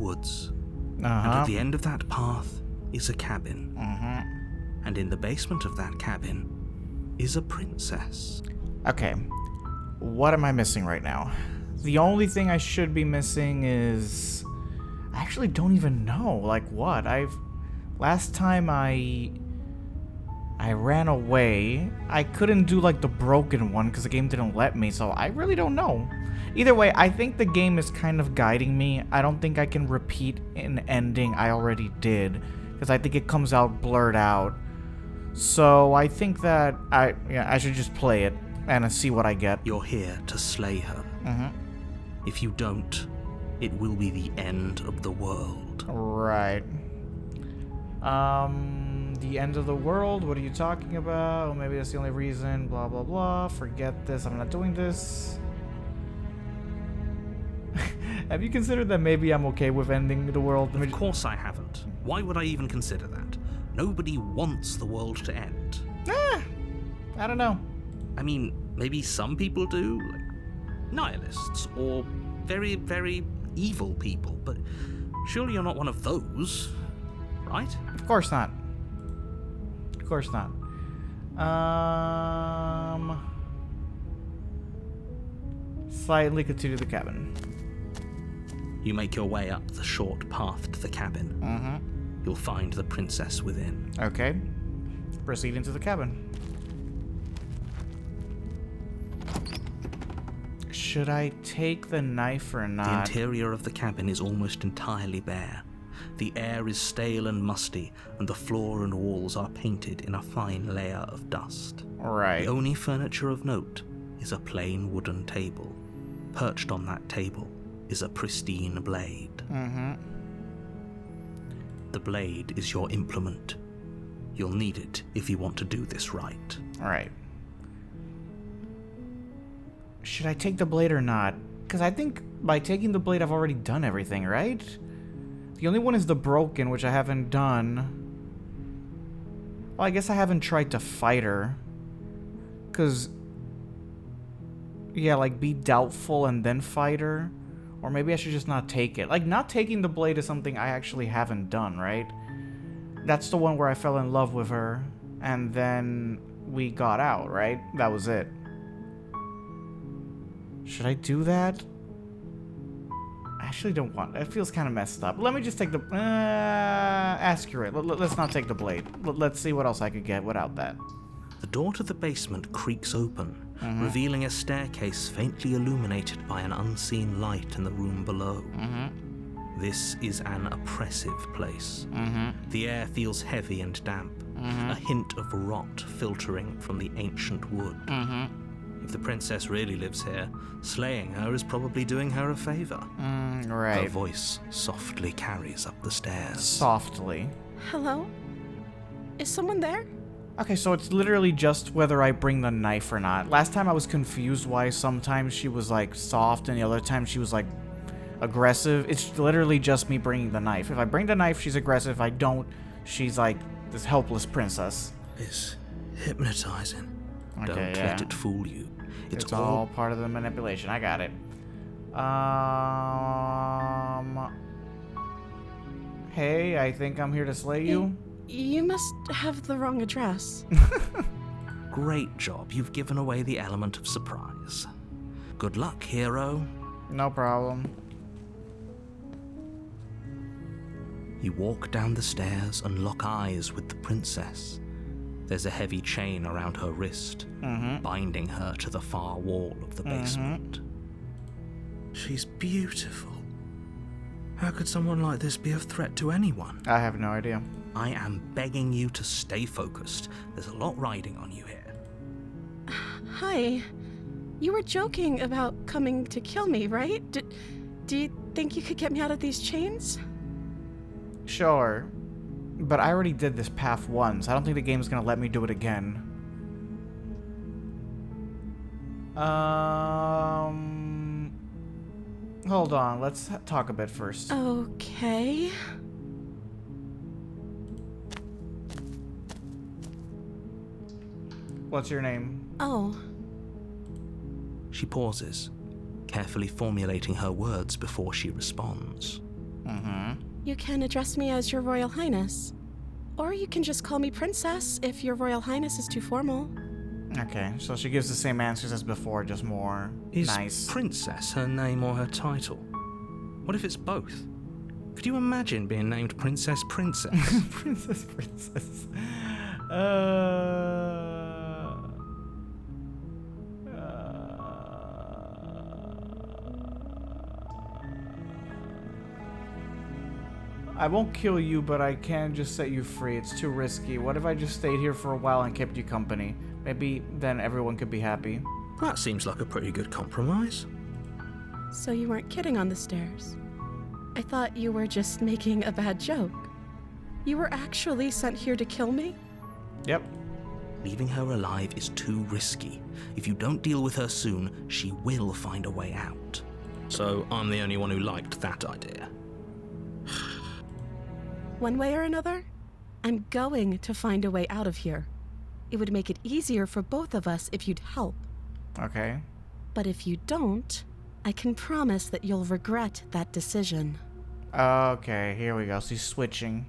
woods. And at the end of that path is a cabin. And in the basement of that cabin is a princess. Okay. What am I missing right now? The only thing I should be missing is... I actually don't even know. Like what? Last time I ran away, I couldn't do like the broken one because the game didn't let me, so I really don't know. Either way, I think the game is kind of guiding me. I don't think I can repeat an ending I already did because I think it comes out blurred out. So I think that I should just play it and see what I get. You're here to slay her. If you don't, it will be the end of the world. Right. The end of the world? What are you talking about? Well, maybe that's the only reason. Blah, blah, blah. Forget this. I'm not doing this. Have you considered that maybe I'm okay with ending the world? Of course I haven't. Why would I even consider that? Nobody wants the world to end. I don't know. I mean, maybe some people do, like nihilists or very, very evil people, but surely you're not one of those, right? Of course not. Of course not. Slightly continue the cabin. You make your way up the short path to the cabin. You'll find the princess within. Okay. Proceed into the cabin. Should I take the knife or not? The interior of the cabin is almost entirely bare. The air is stale and musty, and the floor and walls are painted in a fine layer of dust. Right. The only furniture of note is a plain wooden table. Perched on that table is a pristine blade. The blade is your implement. You'll need it if you want to do this right. Alright. Should I take the blade or not? Because I think by taking the blade I've already done everything, right? The only one is the broken, which I haven't done. Well, I guess I haven't tried to fight her. Because... yeah, like be doubtful and then fight her. Or maybe I should just not take it. Like, not taking the blade is something I actually haven't done, right? That's the one where I fell in love with her. And then we got out, right? That was it. Should I do that? I actually don't want... it feels kind of messed up. Let me just take the... accurate. Let's not take the blade. Let's see what else I could get without that. The door to the basement creaks open, revealing a staircase faintly illuminated by an unseen light in the room below. This is an oppressive place. The air feels heavy and damp, a hint of rot filtering from the ancient wood. If the princess really lives here, slaying her is probably doing her a favor. Right. Her voice softly carries up the stairs. Softly. Hello? Is someone there? Okay, so it's literally just whether I bring the knife or not. Last time I was confused why sometimes she was like soft and the other time she was like aggressive. It's literally just me bringing the knife. If I bring the knife, she's aggressive. If I don't, she's like this helpless princess. It's hypnotizing. Okay, Don't let it fool you. It's all part of the manipulation. I got it. Hey, I think I'm here to slay you. You must have the wrong address. Great job. You've given away the element of surprise. Good luck, hero. No problem. You walk down the stairs and lock eyes with the princess. There's a heavy chain around her wrist, binding her to the far wall of the basement. She's beautiful. How could someone like this be a threat to anyone? I have no idea. I am begging you to stay focused. There's a lot riding on you here. Hi. You were joking about coming to kill me, right? Do you think you could get me out of these chains? Sure. But I already did this path once. I don't think the game's gonna let me do it again. Hold on. Let's talk a bit first. Okay. What's your name? Oh. She pauses, carefully formulating her words before she responds. You can address me as Your Royal Highness. Or you can just call me Princess if Your Royal Highness is too formal. Okay, so she gives the same answers as before, just more nice. Is Princess her name or her title? What if it's both? Could you imagine being named Princess? Princess. I won't kill you, but I can just set you free. It's too risky. What if I just stayed here for a while and kept you company? Maybe then everyone could be happy. That seems like a pretty good compromise. So you weren't kidding on the stairs. I thought you were just making a bad joke. You were actually sent here to kill me? Yep. Leaving her alive is too risky. If you don't deal with her soon, she will find a way out. So I'm the only one who liked that idea. One way or another, I'm going to find a way out of here. It would make it easier for both of us if you'd help. Okay. But if you don't, I can promise that you'll regret that decision. Okay, here we go. So he's switching.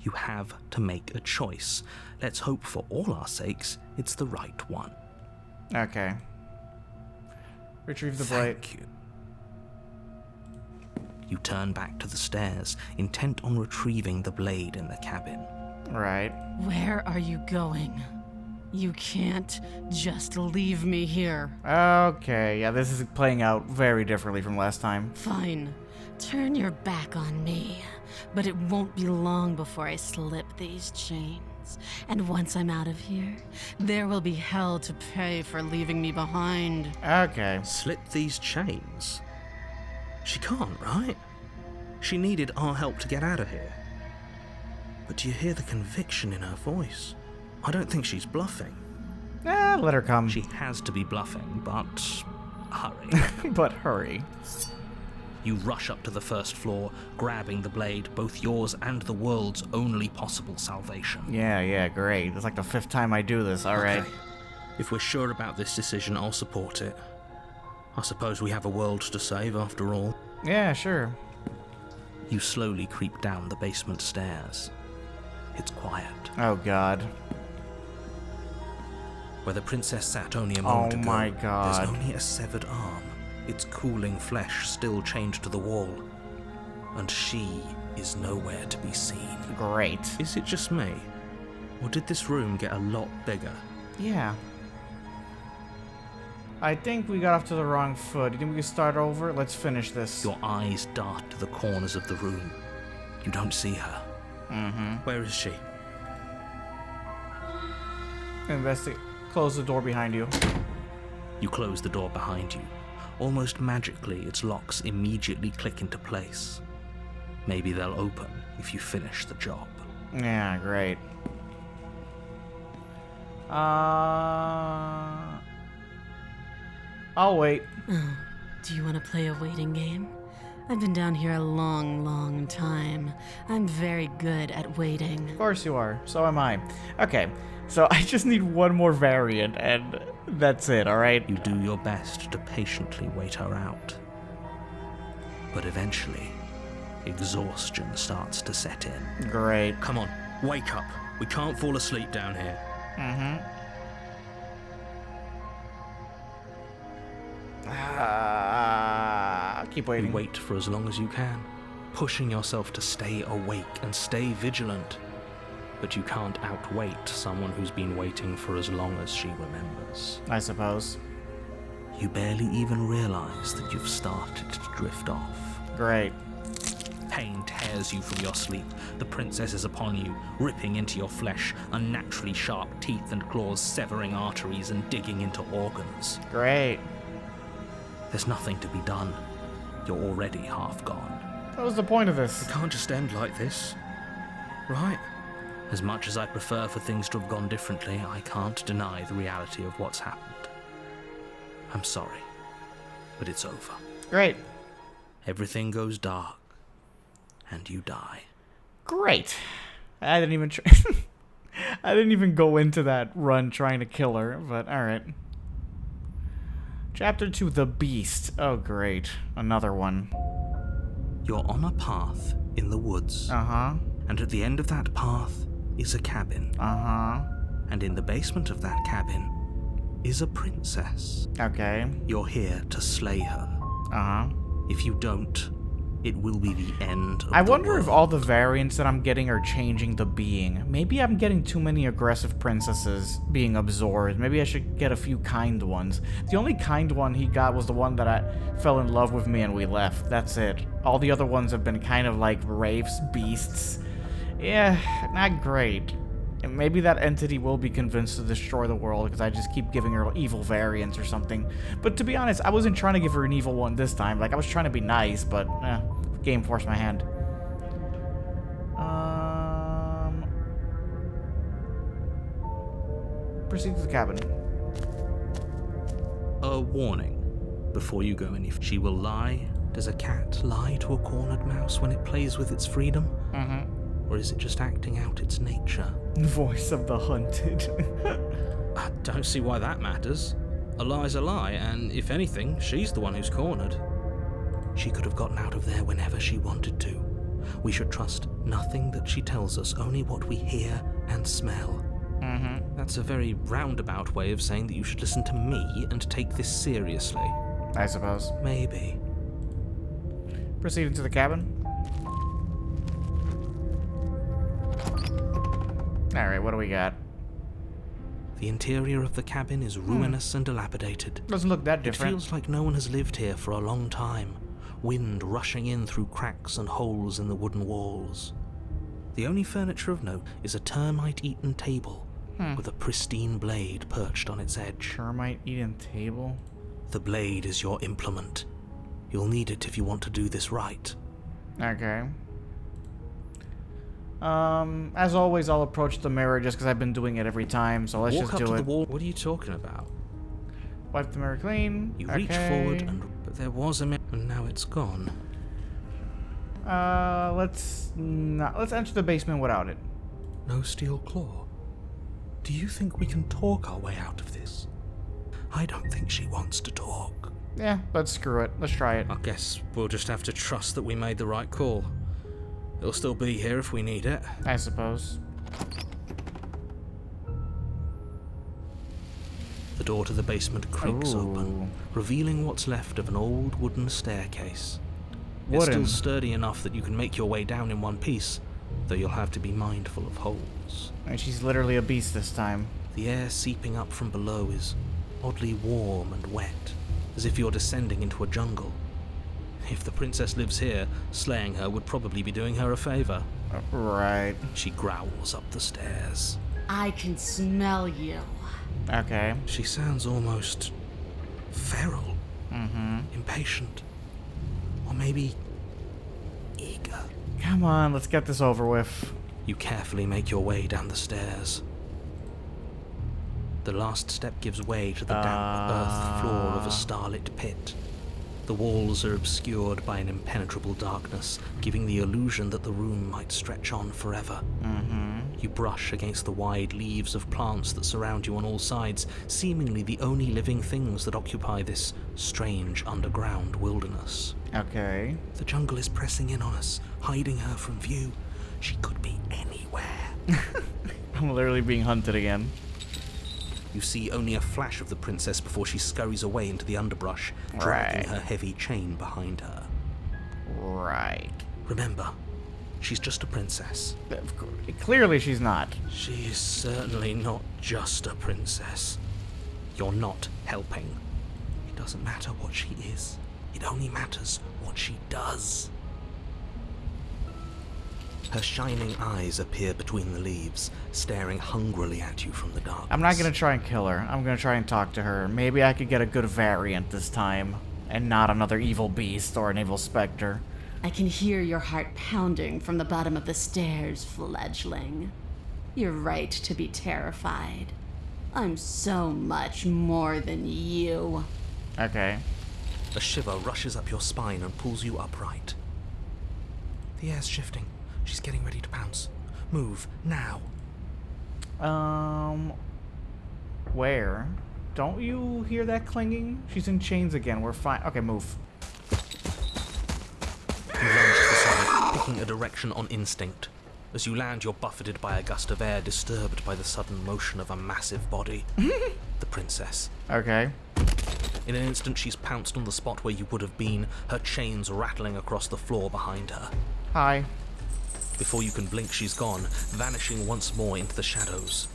You have to make a choice. Let's hope for all our sakes it's the right one. Okay. Retrieve the blade. Thank you. You turn back to the stairs, intent on retrieving the blade in the cabin. Right. Where are you going? You can't just leave me here. Okay, yeah, this is playing out very differently from last time. Fine. Turn your back on me. But it won't be long before I slip these chains. And once I'm out of here, there will be hell to pay for leaving me behind. Okay. Slip these chains? She can't, right? She needed our help to get out of here. But do you hear the conviction in her voice? I don't think she's bluffing. Let her come. She has to be bluffing, but hurry. But hurry. You rush up to the first floor, grabbing the blade, both yours and the world's only possible salvation. Yeah, great. It's like the 5th time I do this, alright. Okay. If we're sure about this decision, I'll support it. I suppose we have a world to save after all. Yeah, sure. You slowly creep down the basement stairs. It's quiet. Oh god. Where the princess sat only a moment ago, my god. there's only a severed arm, its cooling flesh still chained to the wall. And she is nowhere to be seen. Great. Is it just me? Or did this room get a lot bigger? Yeah. I think we got off to the wrong foot. You think we can start over? Let's finish this. Your eyes dart to the corners of the room. You don't see her. Where is she? Investigate. Close the door behind you. You close the door behind you. Almost magically, its locks immediately click into place. Maybe they'll open if you finish the job. Yeah, great. I'll wait. Oh, do you want to play a waiting game? I've been down here a long, long time. I'm very good at waiting. Of course you are. So am I. Okay, so I just need one more variant, and that's it, alright? You do your best to patiently wait her out. But eventually, exhaustion starts to set in. Great. Come on, wake up. We can't fall asleep down here. Keep You waiting. wait for as long as you can, pushing yourself to stay awake and stay vigilant. But you can't outwait someone who's been waiting for as long as she remembers. I suppose. You barely even realize that you've started to drift off. Great. Pain tears you from your sleep. The princess is upon you, ripping into your flesh, unnaturally sharp teeth and claws severing arteries and digging into organs. Great. There's nothing to be done. You're already half gone. What was the point of this? It can't just end like this, right? As much as I prefer for things to have gone differently, I can't deny the reality of what's happened. I'm sorry, but it's over. Great. Everything goes dark, and you die. Great. I didn't even I didn't even go into that run trying to kill her, but alright. Chapter 2, The Beast. Oh, great. Another one. You're on a path in the woods. Uh-huh. And at the end of that path is a cabin. Uh-huh. And in the basement of that cabin is a princess. Okay. You're here to slay her. Uh-huh. If you don't, it will be the end of I the wonder if world. all the variants that I'm getting are changing the being. Maybe I'm getting too many aggressive princesses being absorbed. Maybe I should get a few kind ones. The only kind one he got was the one that I fell in love with me and we left. That's it. All the other ones have been kind of like wraiths, beasts. Yeah, not great. And maybe that entity will be convinced to destroy the world because I just keep giving her evil variants or something. But to be honest, I wasn't trying to give her an evil one this time. Like, I was trying to be nice, but game forced my hand. Proceed to the cabin. A warning. Before you go any, she will lie. Does a cat lie to a cornered mouse when it plays with its freedom? Mm-hmm. Or is it just acting out its nature? Voice of the hunted. I don't see why that matters. A lie's a lie, and if anything, she's the one who's cornered. She could have gotten out of there whenever she wanted to. We should trust nothing that she tells us, only what we hear and smell. Mm-hmm. That's a very roundabout way of saying that you should listen to me and take this seriously. I suppose. Maybe. Proceed into the cabin. Alright, what do we got? The interior of the cabin is ruinous and dilapidated. Doesn't look that It different. feels like no one has lived here for a long time. Wind rushing in through cracks and holes in the wooden walls. The only furniture of note is a termite-eaten table with a pristine blade perched on its edge. Termite-eaten table? The blade is your implement. You'll need it if you want to do this right. Okay. As always, I'll approach the mirror just because I've been doing it every time, so let's Walk just up do to it. the wall. What are you talking about? Wipe the mirror clean. You reach forward, but there was a mirror, and now it's gone. Let's enter the basement without it. No steel claw. Do you think we can talk our way out of this? I don't think she wants to talk. Yeah, but screw it. Let's try it. I guess we'll just have to trust that we made the right call. It'll still be here if we need it. I suppose. The door to the basement creaks Ooh. open, revealing what's left of an old wooden staircase. It's Wooden. still sturdy enough that you can make your way down in one piece, though you'll have to be mindful of holes. And she's literally a beast this time. The air seeping up from below is oddly warm and wet, as if you're descending into a jungle. If the princess lives here, slaying her would probably be doing her a favor. Right. She growls up the stairs. I can smell you. Okay. She sounds almost feral, Mm-hmm. impatient, or maybe eager. Come on, let's get this over with. You carefully make your way down the stairs. The last step gives way to the damp earth floor of a starlit pit. The walls are obscured by an impenetrable darkness, giving the illusion that the room might stretch on forever. Mm-hmm. You brush against the wide leaves of plants that surround you on all sides, seemingly the only living things that occupy this strange underground wilderness. Okay. The jungle is pressing in on us, hiding her from view. She could be anywhere. I'm literally being hunted again. You see only a flash of the princess before she scurries away into the underbrush, dragging her heavy chain behind her. Right. Remember, she's just a princess. Clearly she's not. She is certainly not just a princess. You're not helping. It doesn't matter what she is. It only matters what she does. Her shining eyes appear between the leaves, staring hungrily at you from the darkness. I'm not gonna try and kill her. I'm gonna try and talk to her. Maybe I could get a good variant this time, and not another evil beast or an evil specter. I can hear your heart pounding from the bottom of the stairs, fledgling. You're right to be terrified. I'm so much more than you. Okay. A shiver rushes up your spine and pulls you upright. The air's shifting. She's getting ready to pounce. Move, now. Where? Don't you hear that clanging? She's in chains again. We're fine. Okay, move. You lunge taking a direction on instinct. As you land, you're buffeted by a gust of air, disturbed by the sudden motion of a massive body. The princess. Okay. In an instant, she's pounced on the spot where you would have been, her chains rattling across the floor behind her. Hi. Before you can blink, she's gone, vanishing once more into the shadows.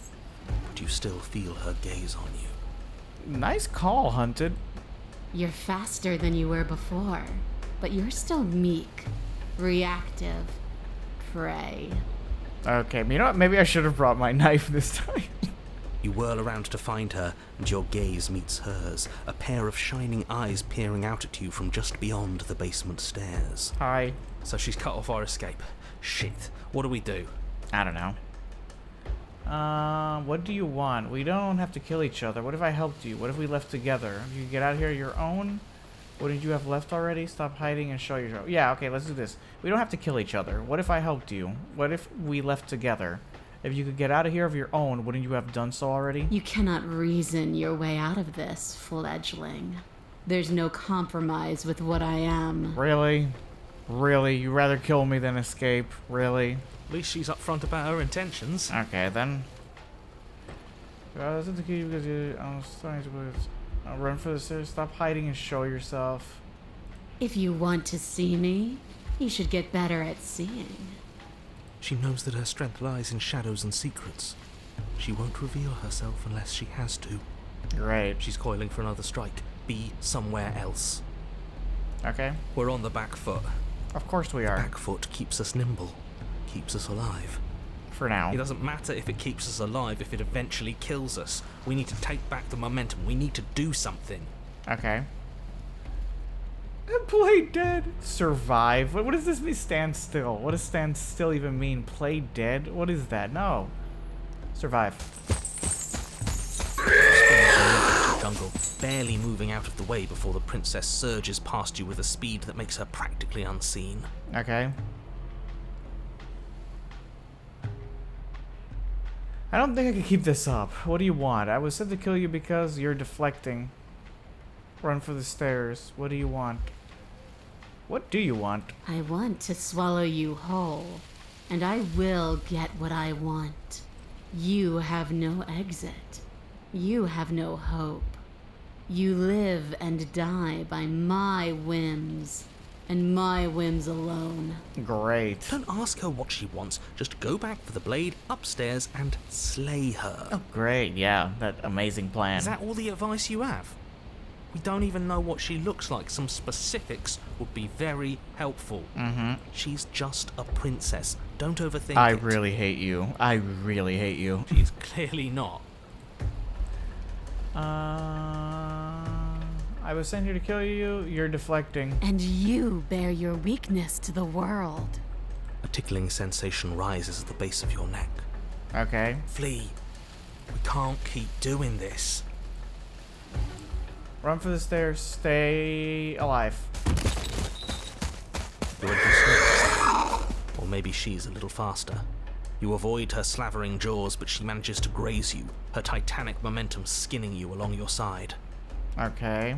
But you still feel her gaze on you. Nice call, Hunted. You're faster than you were before, but you're still meek, reactive, prey. Okay, you know what? Maybe I should have brought my knife this time. You whirl around to find her, and your gaze meets hers, a pair of shining eyes peering out at you from just beyond the basement stairs. Hi. So she's cut off our escape. Shit. What do we do? I don't know. What do you want? We don't have to kill each other. What if I helped you? What if we left together? If you could get out of here your own? What did you have left already? Stop hiding and show yourself. Yeah, okay, let's do this. We don't have to kill each other. What if I helped you? What if we left together? If you could get out of here of your own, wouldn't you have done so already? You cannot reason your way out of this, fledgling. There's no compromise with what I am. Really? Really? You'd rather kill me than escape? Really? At least she's upfront about her intentions. Okay, then. Listen to key because I'm starting to run for the stairs. Stop hiding and show yourself. If you want to see me, you should get better at seeing. She knows that her strength lies in shadows and secrets. She won't reveal herself unless she has to. Great. She's coiling for another strike. Be somewhere else. Okay. We're on the back foot. Of course we are. Back foot keeps us nimble, keeps us alive. For now. It doesn't matter if it keeps us alive if it eventually kills us. We need to take back the momentum. We need to do something. Okay. Play dead. Survive. What does this mean? Stand still. What does stand still even mean? Play dead? What is that? No. Survive. Jungle, barely moving out of the way before the princess surges past you with a speed that makes her practically unseen. Okay. I don't think I can keep this up. What do you want? I was sent to kill you because you're deflecting. Run for the stairs. What do you want? What do you want? I want to swallow you whole, and I will get what I want. You have no exit. You have no hope. You live and die by my whims, and my whims alone. Great. Don't ask her what she wants. Just go back for the blade upstairs and slay her. Oh, great. Yeah, that amazing plan. Is that all the advice you have? We don't even know what she looks like. Some specifics would be very helpful. Mm-hmm. She's just a princess. Don't overthink I it. really hate you. I really hate you. She's clearly not. I was sent here to kill you. You're deflecting. And you bear your weakness to the world. A tickling sensation rises at the base of your neck. Okay. Flee. We can't keep doing this. Run for the stairs. Stay alive. You're a little slow. Or maybe she's a little faster. You avoid her slavering jaws, but she manages to graze you, her titanic momentum skinning you along your side. Okay.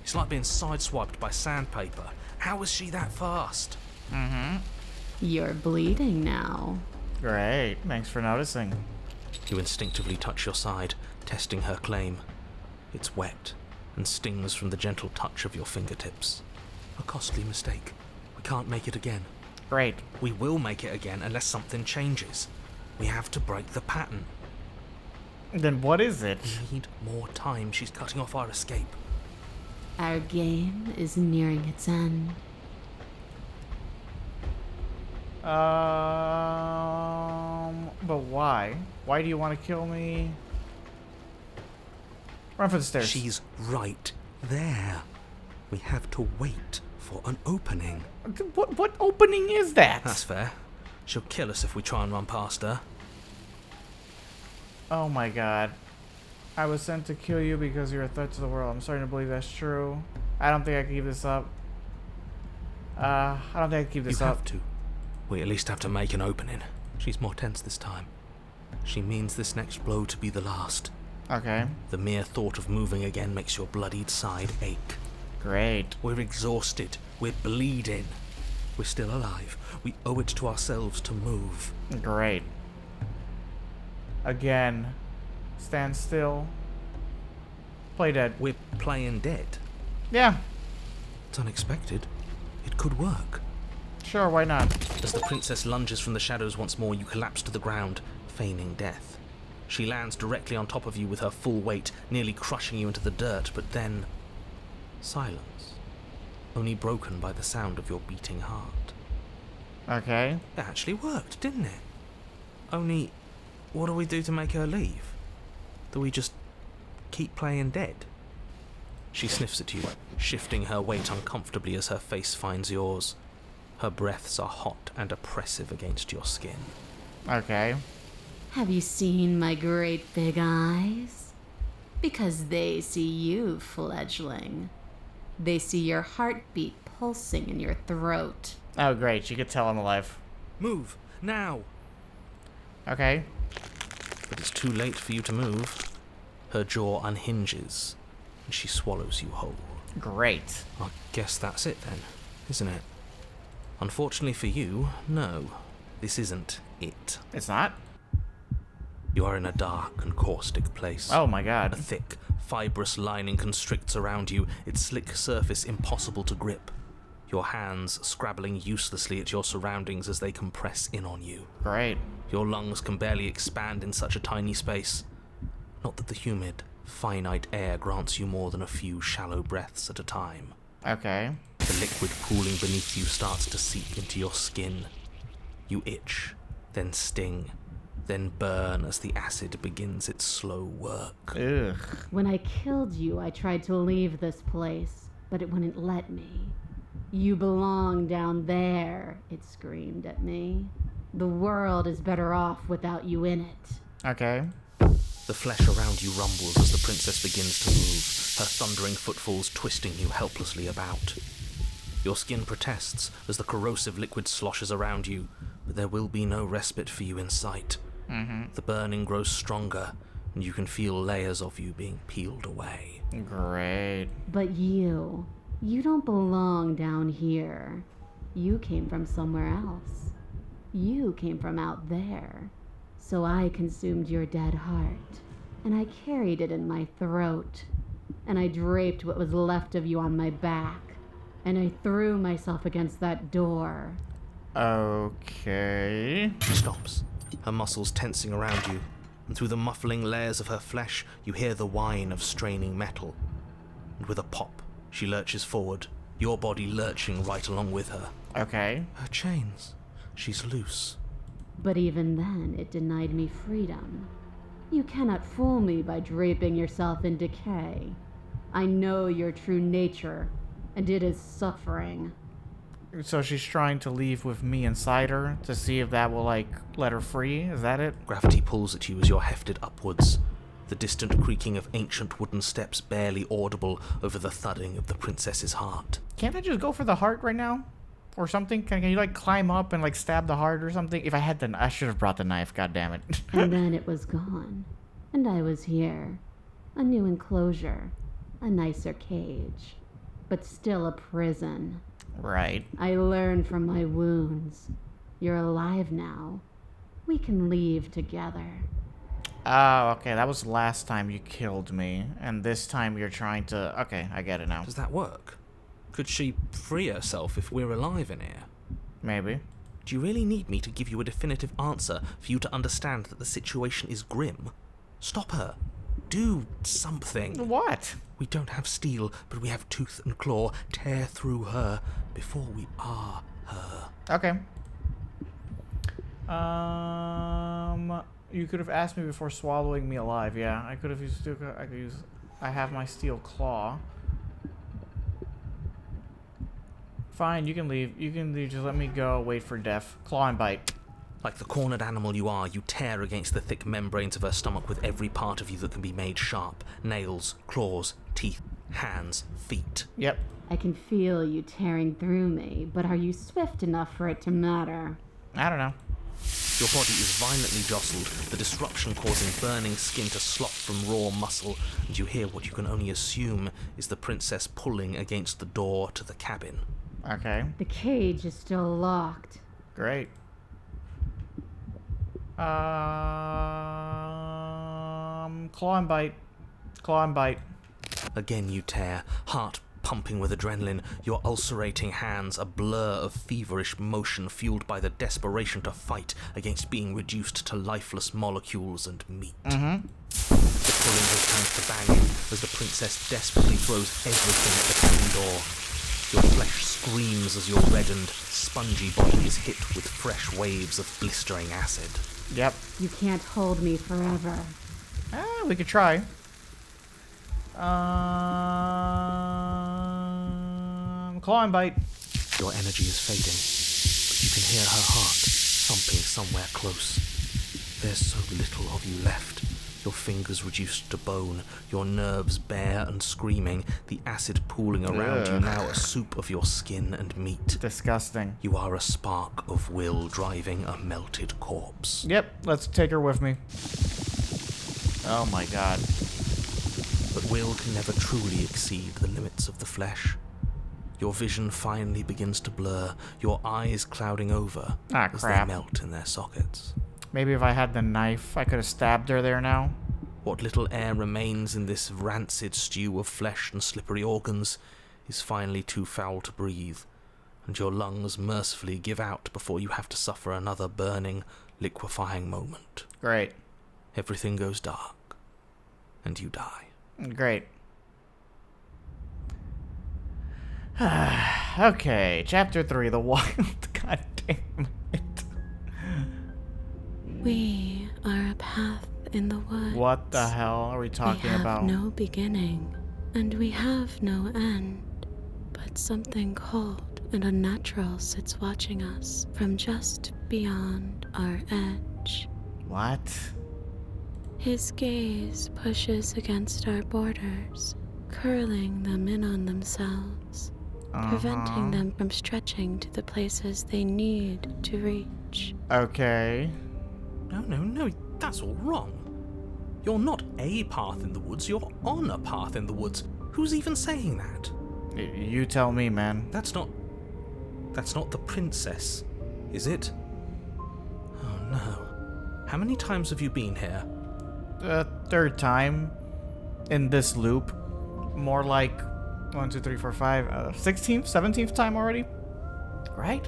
It's like being sideswiped by sandpaper. How is she that fast? Mm-hmm. You're bleeding now. Great. Thanks for noticing. You instinctively touch your side, testing her claim. It's wet and stings from the gentle touch of your fingertips. A costly mistake. We can't make it again. Great. We will make it again unless something changes. We have to break the pattern. Then what is it? We need more time. She's cutting off our escape. Our game is nearing its end. But why? Why do you want to kill me? Run for the stairs. She's right there. We have to wait for an opening. What opening is that? That's fair. She'll kill us if we try and run past her. Oh my god. I was sent to kill you because you're a threat to the world. I'm starting to believe that's true. I don't think I can keep this up. I don't think I can keep this You up. have to. We at least have to make an opening. She's more tense this time. She means this next blow to be the last. Okay. The mere thought of moving again makes your bloodied side ache. Great. We're exhausted. We're bleeding. We're still alive. We owe it to ourselves to move. Great. Again. Stand still. Play dead. We're playing dead. Yeah. It's unexpected. It could work. Sure, why not? As the princess lunges from the shadows once more, you collapse to the ground, feigning death. She lands directly on top of you with her full weight, nearly crushing you into the dirt, but then... silence. Only broken by the sound of your beating heart. Okay. It actually worked, didn't it? Only, what do we do to make her leave? Do we just keep playing dead? She sniffs at you, shifting her weight uncomfortably as her face finds yours. Her breaths are hot and oppressive against your skin. Okay. Have you seen my great big eyes? Because they see you, fledgling. They see your heartbeat pulsing in your throat. Oh, great. She could tell I'm alive. Move, now! Okay. But it's too late for you to move. Her jaw unhinges, and she swallows you whole. Great. I guess that's it then, isn't it? Unfortunately for you, no. This isn't it. It's not? You are in a dark and caustic place. Oh my A god. thick, fibrous lining constricts around you, its slick surface impossible to grip. Your hands scrabbling uselessly at your surroundings as they compress in on you. Great. Your lungs can barely expand in such a tiny space. Not that the humid, finite air grants you more than a few shallow breaths at a time. Okay. The liquid pooling beneath you starts to seep into your skin. You itch, then sting, then burn as the acid begins its slow work. Ugh. When I killed you, I tried to leave this place, but it wouldn't let me. You belong down there, it screamed at me. The world is better off without you in it. Okay. The flesh around you rumbles as the princess begins to move, her thundering footfalls twisting you helplessly about. Your skin protests as the corrosive liquid sloshes around you, but there will be no respite for you in sight. The burning grows stronger, and you can feel layers of you being peeled away. Great. But you don't belong down here. You came from somewhere else. You came from out there. So I consumed your dead heart, and I carried it in my throat, and I draped what was left of you on my back, and I threw myself against that door. Okay. She stops, her muscles tensing around you, and through the muffling layers of her flesh, you hear the whine of straining metal. And with a pop, she lurches forward, your body lurching right along with her. Okay. Her chains. She's loose. But even then, it denied me freedom. You cannot fool me by draping yourself in decay. I know your true nature, and it is suffering. So she's trying to leave with me inside her to see if that will, like, let her free? Is that it? Gravity pulls at you as you're hefted upwards, the distant creaking of ancient wooden steps barely audible over the thudding of the princess's heart. Can't I just go for the heart right now? Or something? Can you, like, climb up and, like, stab the heart or something? If I had the... I should have brought the knife, god damn it. And then it was gone. And I was here. A new enclosure. A nicer cage. But still a prison. Right. I learned from my wounds. You're alive now. We can leave together. Oh, okay. That was last time you killed me. And this time you're trying to... Okay, I get it now. Does that work? Could she free herself if we're alive in here? Maybe. Do you really need me to give you a definitive answer for you to understand that the situation is grim? Stop her. Do something. What? We don't have steel, but we have tooth and claw. Tear through her before we are her. Okay. You could have asked me before swallowing me alive. Yeah, I could have used steel. I could use. I have my steel claw. Fine, you can leave. You can leave. Just let me go. Wait for death. Claw and bite. Like the cornered animal you are, you tear against the thick membranes of her stomach with every part of you that can be made sharp. Nails, claws, teeth, hands, feet. Yep. I can feel you tearing through me, but are you swift enough for it to matter? I don't know. Your body is violently jostled, the disruption causing burning skin to slop from raw muscle, and you hear what you can only assume is the princess pulling against the door to the cabin. Okay. The cage is still locked. Great. Claw and bite. Claw and bite. Again you tear, heart pumping with adrenaline, your ulcerating hands a blur of feverish motion fueled by the desperation to fight against being reduced to lifeless molecules and meat. The pulling has turned to banging as the princess desperately throws everything at the cabin door. Your flesh screams as your reddened, spongy body is hit with fresh waves of blistering acid. Yep. You can't hold me forever. We could try. Claw and bite. Your energy is fading, but you can hear her heart thumping somewhere close. There's so little of you left. Your fingers reduced to bone, your nerves bare and screaming, the acid pooling around you now a soup of your skin and meat. Disgusting. You are a spark of will driving a melted corpse. Yep, let's take her with me. Oh my god. But will can never truly exceed the limits of the flesh. Your vision finally begins to blur, your eyes clouding over as they melt in their sockets. Maybe if I had the knife, I could have stabbed her there now. What little air remains in this rancid stew of flesh and slippery organs is finally too foul to breathe, and your lungs mercifully give out before you have to suffer another burning, liquefying moment. Great. Everything goes dark, and you die. Great. Okay, chapter 3, The Wild. God damn it. We are a path in the woods. What the hell are we talking about? We have no beginning, and we have no end. But something cold and unnatural sits watching us from just beyond our edge. What? His gaze pushes against our borders, curling them in on themselves, preventing them from stretching to the places they need to reach. Okay. No, that's all wrong. You're not a path in the woods, you're on a path in the woods. Who's even saying that? You tell me, man. That's not the princess, is it? Oh no. How many times have you been here? Third time in this loop. More like 1, 2, 3, 4, 5, 16th, 17th time already. Right?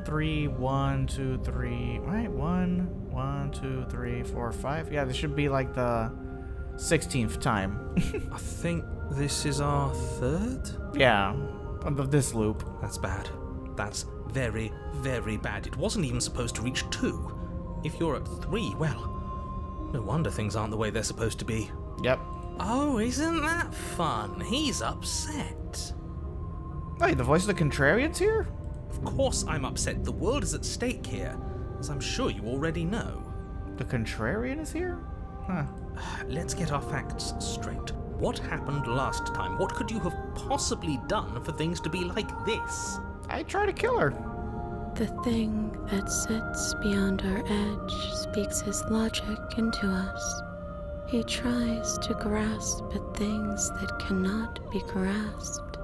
3, 1, 2, 3. Right? 1, 2, 3, 4, 5. Yeah, this should be like the 16th time. I think this is our third? Yeah, of this loop. That's bad. That's very, very bad. It wasn't even supposed to reach 2. If you're at 3, well, no wonder things aren't the way they're supposed to be. Yep. Oh, isn't that fun? He's upset. Wait, the voice of the Contrarian's here? Of course I'm upset. The world is at stake here, as I'm sure you already know. The Contrarian is here? Huh. Let's get our facts straight. What happened last time? What could you have possibly done for things to be like this? I tried to kill her. The thing that sits beyond our edge speaks his logic into us. He tries to grasp at things that cannot be grasped.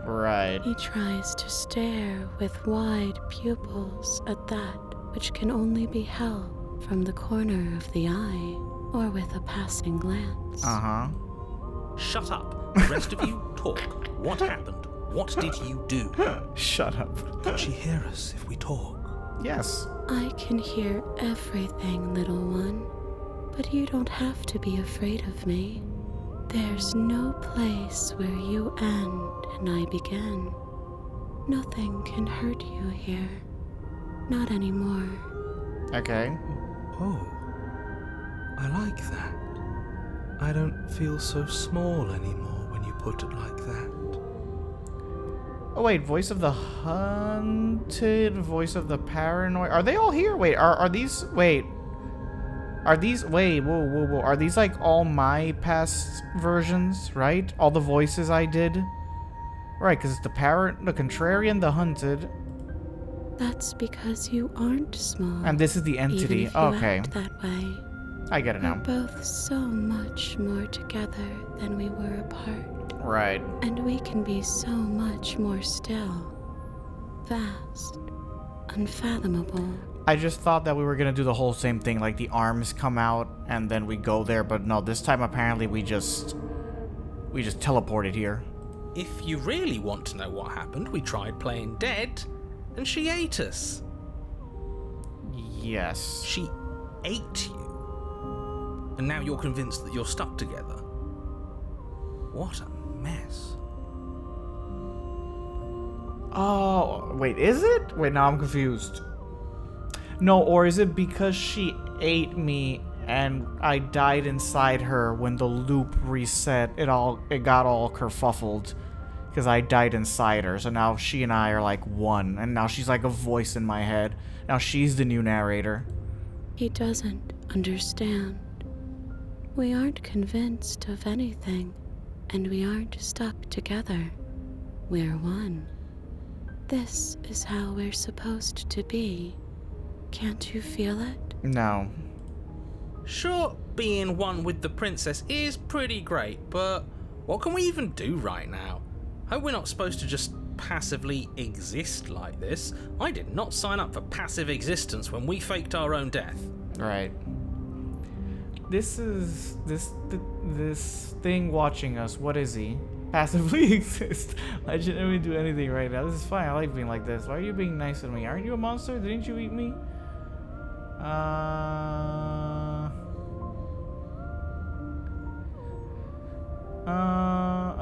Right. He tries to stare with wide pupils at that which can only be held from the corner of the eye or with a passing glance. Uh-huh. Shut up. The rest of you, talk. What happened? What did you do? Shut up. Could she hear us if we talk? Yes. I can hear everything, little one, but you don't have to be afraid of me. There's no place where you end and I begin. Nothing can hurt you here. Not anymore. Okay. Oh, I like that. I don't feel so small anymore when you put it like that. Oh wait, voice of the hunted, voice of the paranoid. Are they all here? Wait, are these? Wait, are these? Wait, whoa. Are these like all my past versions? Right? All the voices I did. Right, because it's the the Contrarian, the hunted. That's because you aren't small. And this is the entity. Even if you Okay. act that way. I get it We're now. both so much more together than we were apart. Right. And we can be so much more still. Vast. Unfathomable. I just thought that we were gonna do the whole same thing, like the arms come out and then we go there, but no, this time apparently we just teleported here. If you really want to know what happened, we tried playing dead, and she ate us. Yes. She ate you. And now you're convinced that you're stuck together. What a mess. Oh, wait, is it? Wait, now I'm confused. No, or is it because she ate me and I died inside her when the loop reset? It got all kerfuffled because I died inside her. So now she and I are like one, and now she's like a voice in my head. Now she's the new narrator. He doesn't understand. We aren't convinced of anything, and we aren't stuck together. We're one. This is how we're supposed to be. Can't you feel it? No. Sure, being one with the princess is pretty great, but what can we even do right now? Hope we're not supposed to just passively exist like this. I did not sign up for passive existence when we faked our own death. Right. This thing watching us. What is he? Passively exist. I shouldn't even do anything right now. This is fine. I like being like this. Why are you being nice to me? Aren't you a monster? Didn't you eat me?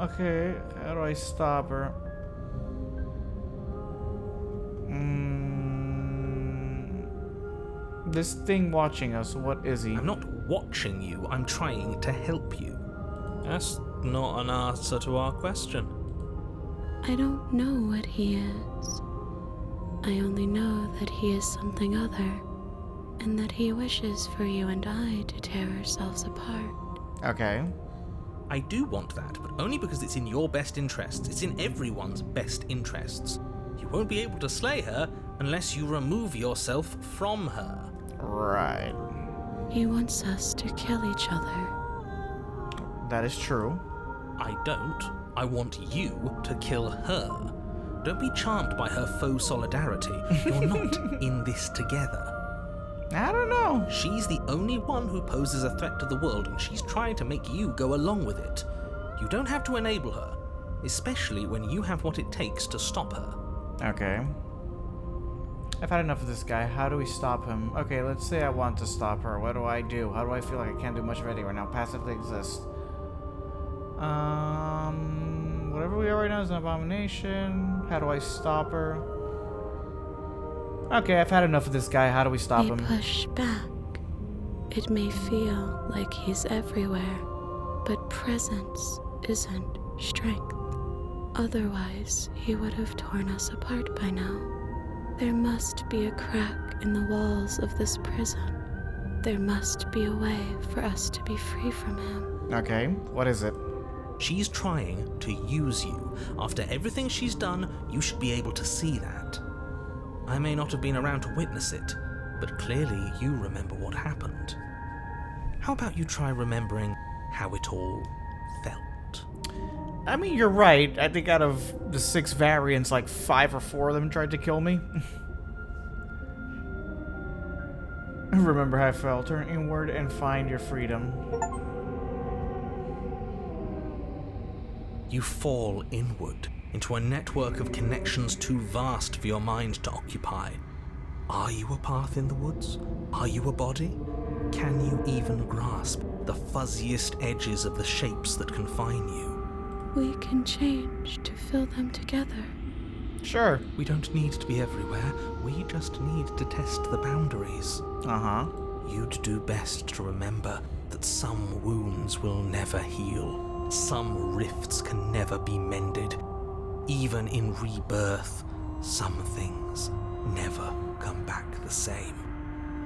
Okay. How do I stop her? This thing watching us, what is he? I'm not watching you, I'm trying to help you. That's not an answer to our question. I don't know what he is. I only know that he is something other, and that he wishes for you and I to tear ourselves apart. Okay. I do want that, but only because it's in your best interests. It's in everyone's best interests. You won't be able to slay her unless you remove yourself from her. Right. He wants us to kill each other. That is true. I don't. I want you to kill her. Don't be charmed by her faux solidarity. You're not in this together. I don't know. She's the only one who poses a threat to the world, and she's trying to make you go along with it. You don't have to enable her, especially when you have what it takes to stop her. Okay. I've had enough of this guy. How do we stop him? Okay, let's say I want to stop her. What do I do? How do I feel like I can't do much of anything right now? Passively exist. Whatever we are right now is an abomination. How do I stop her? Okay, I've had enough of this guy. How do we stop him? Push back. It may feel like he's everywhere, but presence isn't strength. Otherwise, he would have torn us apart by now. There must be a crack in the walls of this prison. There must be a way for us to be free from him. Okay, what is it? She's trying to use you. After everything she's done, you should be able to see that. I may not have been around to witness it, but clearly you remember what happened. How about you try remembering how it all felt? I mean, you're right. I think out of the 6 variants, like 5 or 4 of them tried to kill me. Remember how I felt. Turn inward and find your freedom. You fall inward into a network of connections too vast for your mind to occupy. Are you a path in the woods? Are you a body? Can you even grasp the fuzziest edges of the shapes that confine you? We can change to fill them together. Sure. We don't need to be everywhere. We just need to test the boundaries. Uh-huh. You'd do best to remember that some wounds will never heal. Some rifts can never be mended. Even in rebirth, some things never come back the same.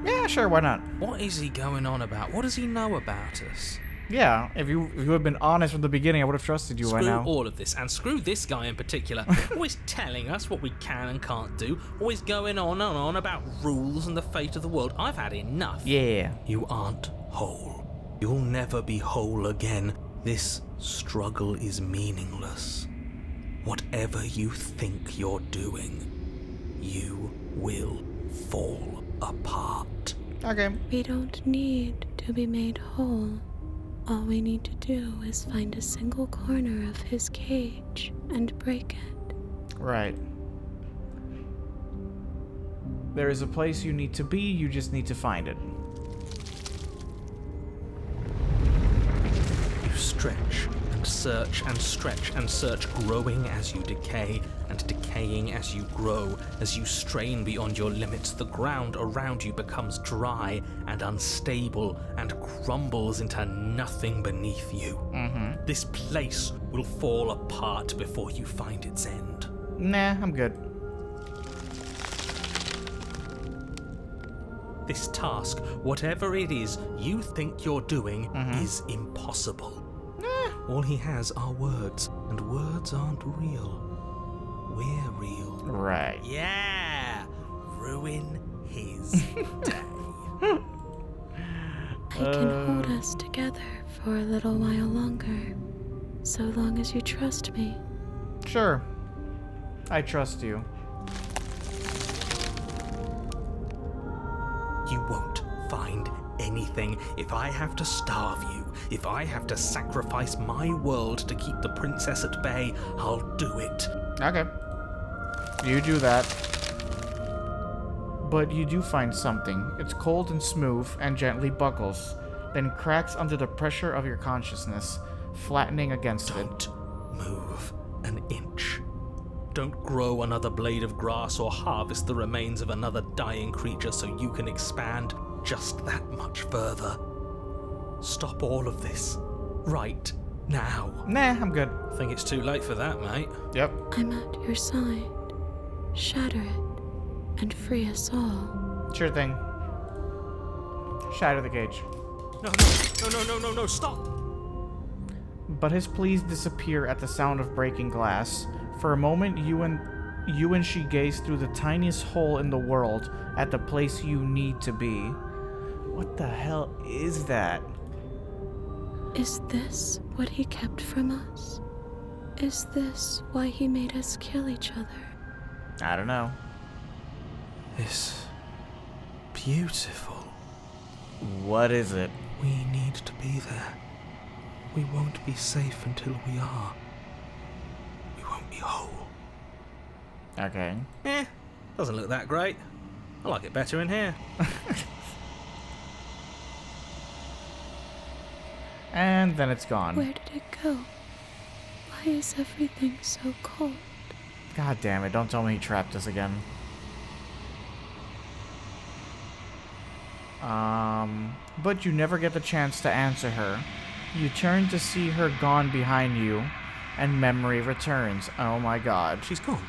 Yeah, sure, why not? What is he going on about? What does he know about us? Yeah, if you had been honest from the beginning, I would have trusted you by now. Screw all of this, and screw this guy in particular. Always telling us what we can and can't do. Always going on and on about rules and the fate of the world. I've had enough. Yeah. You aren't whole. You'll never be whole again. This struggle is meaningless. Whatever you think you're doing, you will fall apart. Okay. We don't need to be made whole. All we need to do is find a single corner of his cage and break it. Right. There is a place you need to be, you just need to find it. You stretch and search and stretch and search, growing as you decay and decaying as you grow. As you strain beyond your limits, the ground around you becomes dry and unstable and crumbles into nothing beneath you. This place will fall apart before you find its end. Nah, I'm good. This task, whatever it is you think you're doing, is impossible. All he has are words, and words aren't real. We're real. Right. Yeah! Ruin his day. I can hold us together for a little while longer, so long as you trust me. Sure. I trust you. You won't find anything. If I have to starve you, if I have to sacrifice my world to keep the princess at bay, I'll do it. Okay. You do that. But you do find something. It's cold and smooth and gently buckles, then cracks under the pressure of your consciousness, flattening against it. Don't move an inch. Don't grow another blade of grass or harvest the remains of another dying creature so you can expand just that much further. Stop all of this. Right now. Nah, I'm good. I think it's too late for that, mate. Yep. I'm at your side. Shatter it and free us all. Sure thing. Shatter the cage. No, stop! But his pleas disappear at the sound of breaking glass. For a moment, you and she gaze through the tiniest hole in the world at the place you need to be. What the hell is that? Is this what he kept from us? Is this why he made us kill each other? I don't know. It's beautiful. What is it? We need to be there. We won't be safe until we are. We won't be whole. Okay. Doesn't look that great. I like it better in here. And then it's gone. Where did it go? Why is everything so cold? God damn it, don't tell me he trapped us again. But you never get the chance to answer her. You turn to see her gone behind you, and memory returns. Oh my god. She's gone.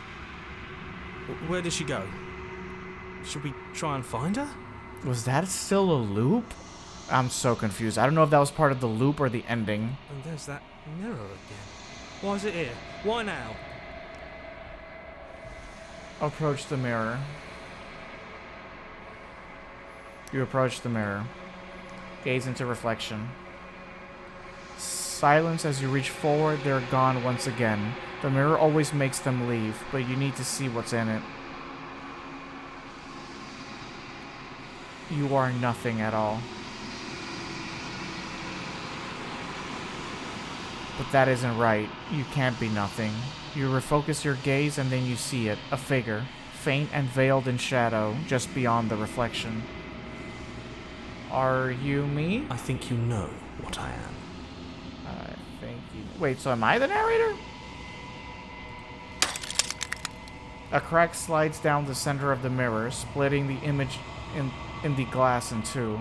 Where did she go? Should we try and find her? Was that still a loop? I'm so confused. I don't know if that was part of the loop or the ending. And there's that mirror again. Why is it here? Why now? Approach the mirror. You approach the mirror. Gaze into reflection. Silence as you reach forward, they're gone once again. The mirror always makes them leave, but you need to see what's in it. You are nothing at all. But that isn't right. You can't be nothing. You refocus your gaze and then you see it. A figure, faint and veiled in shadow, just beyond the reflection. Are you me? I think you know what I am. I think you... Wait, so am I the narrator? A crack slides down the center of the mirror, splitting the image in the glass in two.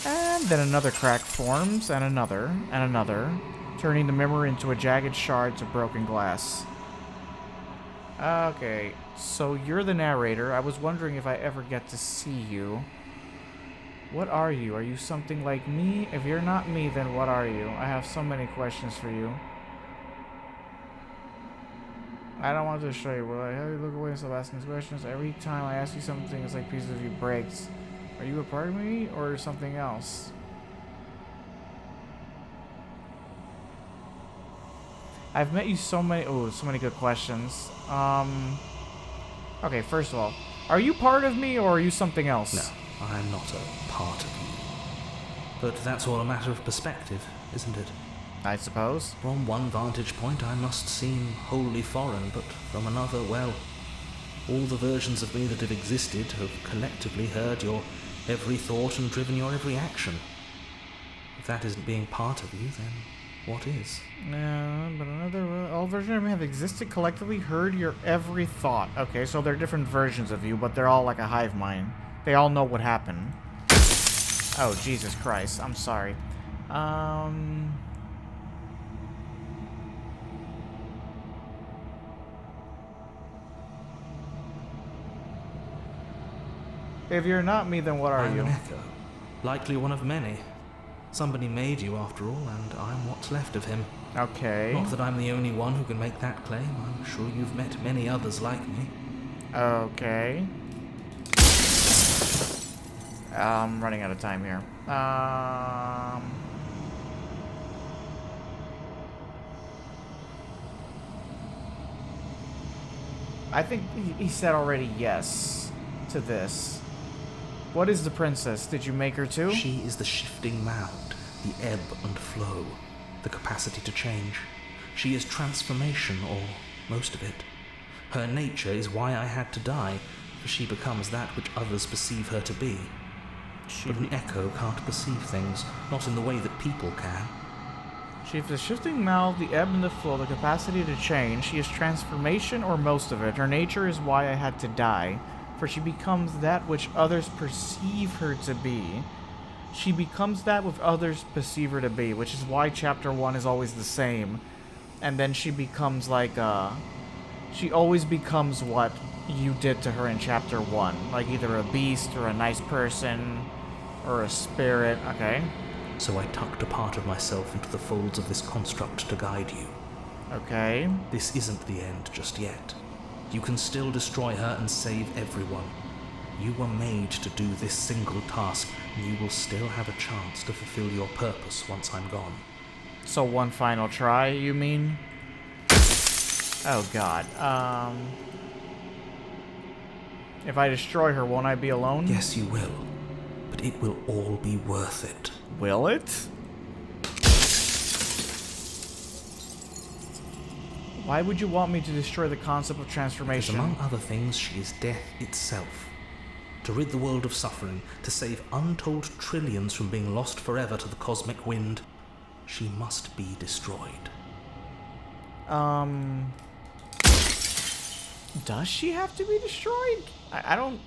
And then another crack forms, and another, turning the mirror into a jagged shards of broken glass. Okay, so you're the narrator. I was wondering if I ever get to see you. What are you? Are you something like me? If you're not me, then what are you? I have so many questions for you. I don't want to show you, but I have you look away and stop asking these questions. Every time I ask you something, it's like pieces of you breaks. Are you a part of me or something else? I've met you so many good questions. Okay, first of all, are you part of me or are you something else? No, I'm not a part of you. But that's all a matter of perspective, isn't it? I suppose. From one vantage point I must seem wholly foreign, but from another, well, all the versions of me that have existed have collectively heard your every thought and driven your every action. If that isn't being part of you, then what is? But all versions of me have existed collectively, heard your every thought. Okay, so they're different versions of you, but they're all like a hive mind. They all know what happened. Oh, Jesus Christ. I'm sorry. If you're not me, then what are I'm you? an echo. Likely one of many. Somebody made you, after all, and I'm what's left of him. Okay. Not that I'm the only one who can make that claim. I'm sure you've met many others like me. Okay. I'm running out of time here. I think he said already yes to this. What is the princess? Did you make her too? She is the shifting mound, the ebb and flow, the capacity to change. She is transformation, or most of it. Her nature is why I had to die, for she becomes that which others perceive her to be. But an echo can't perceive things, not in the way that people can. She is the shifting mouth, the ebb and the flow, the capacity to change. She is transformation, or most of it. Her nature is why I had to die, for she becomes that which others perceive her to be. She becomes that which others perceive her to be, which is why chapter 1 is always the same. And then she becomes like, she always becomes what you did to her in chapter 1. Like either a beast, or a nice person, or a spirit. Okay. So I tucked a part of myself into the folds of this construct to guide you. Okay. This isn't the end just yet. You can still destroy her and save everyone. You were made to do this single task, and you will still have a chance to fulfill your purpose once I'm gone. So one final try, you mean? Oh god. If I destroy her, won't I be alone? Yes, you will. But it will all be worth it. Will it? Why would you want me to destroy the concept of transformation? Because among other things, she is death itself. To rid the world of suffering, to save untold trillions from being lost forever to the cosmic wind, she must be destroyed. Does she have to be destroyed? I don't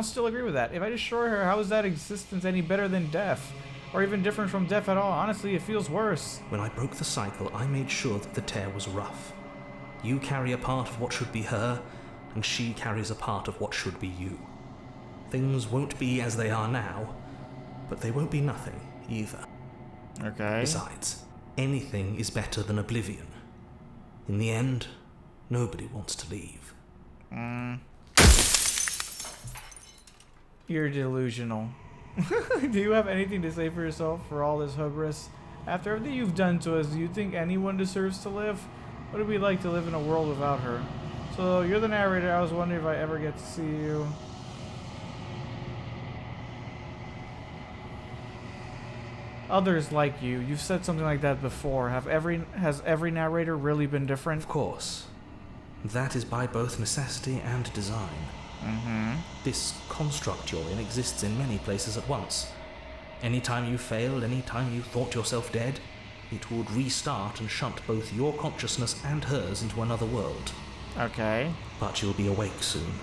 still agree with that. If I destroy her, how is that existence any better than death? Or even different from death at all? Honestly, it feels worse. When I broke the cycle, I made sure that the tear was rough. You carry a part of what should be her, and she carries a part of what should be you. Things won't be as they are now, but they won't be nothing either. Okay. Besides, anything is better than oblivion. In the end, nobody wants to leave. You're delusional. Do you have anything to say for yourself for all this hubris? After everything you've done to us, do you think anyone deserves to live? What would it be like to live in a world without her? So, you're the narrator. I was wondering if I ever get to see you. Others like you. You've said something like that before. Has every narrator really been different? Of course. That is by both necessity and design. This construct you're in exists in many places at once. Anytime you failed, anytime you thought yourself dead, it would restart and shunt both your consciousness and hers into another world. Okay. But you'll be awake soon.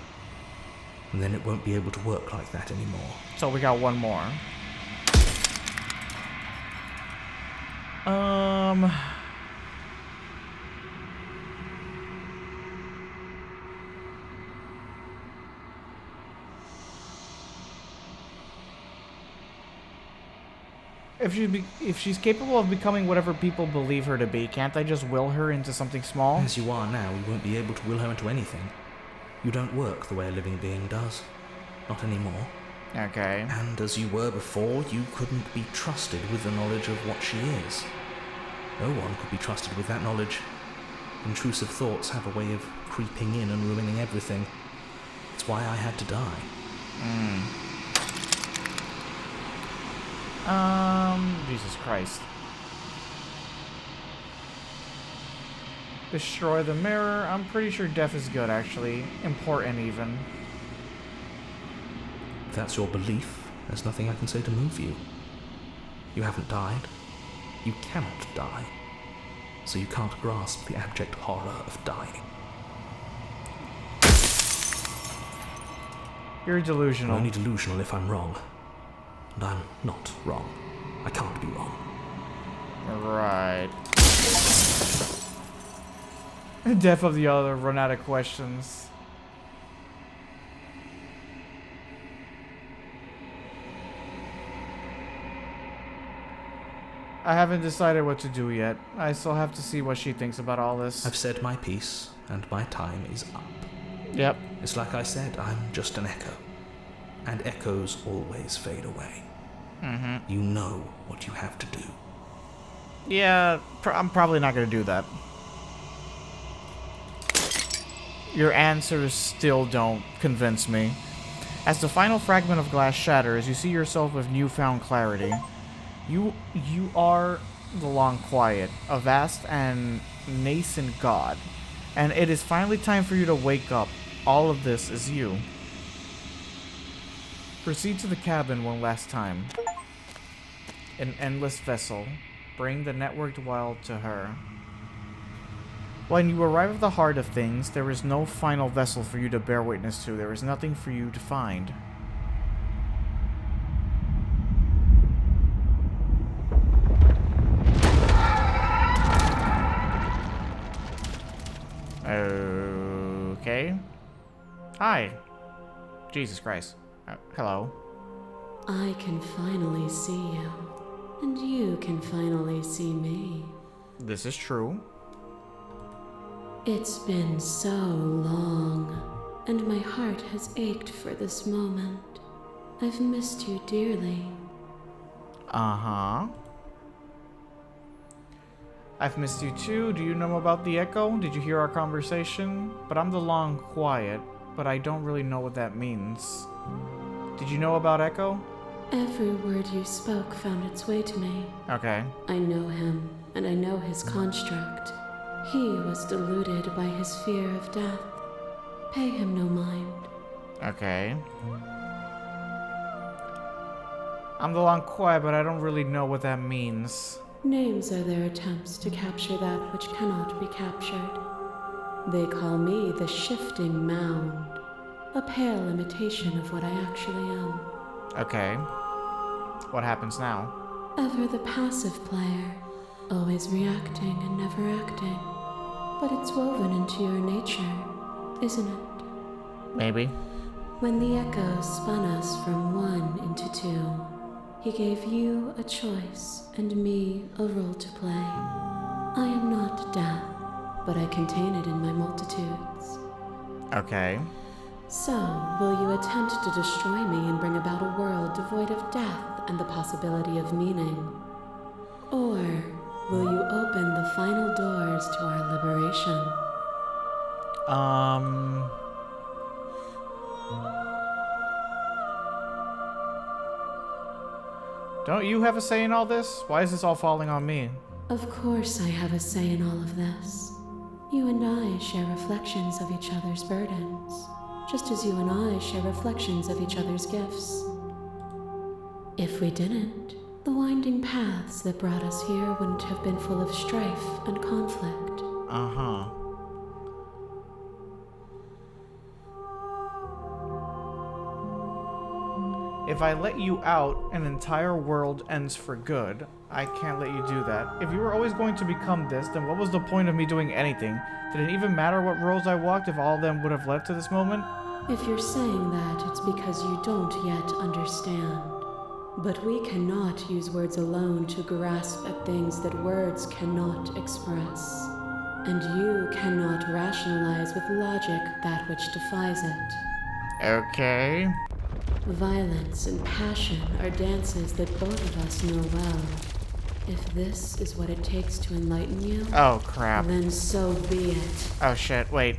And then it won't be able to work like that anymore. So we got one more. If she's capable of becoming whatever people believe her to be, can't I just will her into something small? As you are now, you won't be able to will her into anything. You don't work the way a living being does. Not anymore. Okay. And as you were before, you couldn't be trusted with the knowledge of what she is. No one could be trusted with that knowledge. Intrusive thoughts have a way of creeping in and ruining everything. It's why I had to die. Jesus Christ. Destroy the mirror. I'm pretty sure death is good, actually. Important, even. If that's your belief, there's nothing I can say to move you. You haven't died. You cannot die. So you can't grasp the abject horror of dying. You're I'm delusional. only delusional if I'm wrong. And I'm not wrong. I can't be wrong. Right. Death of the other, run out of questions. I haven't decided what to do yet. I still have to see what she thinks about all this. I've said my piece, and my time is up. Yep. It's like I said, I'm just an echo. And echoes always fade away. You know what you have to do. Yeah, I'm probably not going to do that. Your answers still don't convince me. As the final fragment of glass shatters, you see yourself with newfound clarity. You are the Long Quiet, a vast and nascent god. And it is finally time for you to wake up. All of this is you. Proceed to the cabin one last time. An endless vessel. Bring the networked wild to her. When you arrive at the heart of things, there is no final vessel for you to bear witness to. There is nothing for you to find. Okay. Hi. Jesus Christ. Hello. I can finally see you, and you can finally see me. This is true. It's been so long, and my heart has ached for this moment. I've missed you dearly. Uh-huh. I've missed you too. Do you know about the echo? Did you hear our conversation? But I'm the Long Quiet, but I don't really know what that means. Did you know about Echo? Every word you spoke found its way to me. Okay. I know him, and I know his construct. He was deluded by his fear of death. Pay him no mind. Okay. I'm the Long Quiet, but I don't really know what that means. Names are their attempts to capture that which cannot be captured. They call me the Shifting Mound, a pale imitation of what I actually am. Okay. What happens now? Ever the passive player, always reacting and never acting. But it's woven into your nature, isn't it? Maybe. When the echo spun us from one into two, he gave you a choice and me a role to play. I am not death, but I contain it in my multitudes. Okay. So, will you attempt to destroy me and bring about a world devoid of death and the possibility of meaning? Or will you open the final doors to our liberation? Don't you have a say in all this? Why is this all falling on me? Of course I have a say in all of this. You and I share reflections of each other's burdens, just as you and I share reflections of each other's gifts. If we didn't, the winding paths that brought us here wouldn't have been full of strife and conflict. Uh-huh. If I let you out, an entire world ends for good. I can't let you do that. If you were always going to become this, then what was the point of me doing anything? Did it even matter what roads I walked if all of them would have led to this moment? If you're saying that, it's because you don't yet understand. But we cannot use words alone to grasp at things that words cannot express. And you cannot rationalize with logic that which defies it. Okay. Violence and passion are dances that both of us know well. If this is what it takes to enlighten you, Oh, crap. then so be it. Oh, shit. Wait.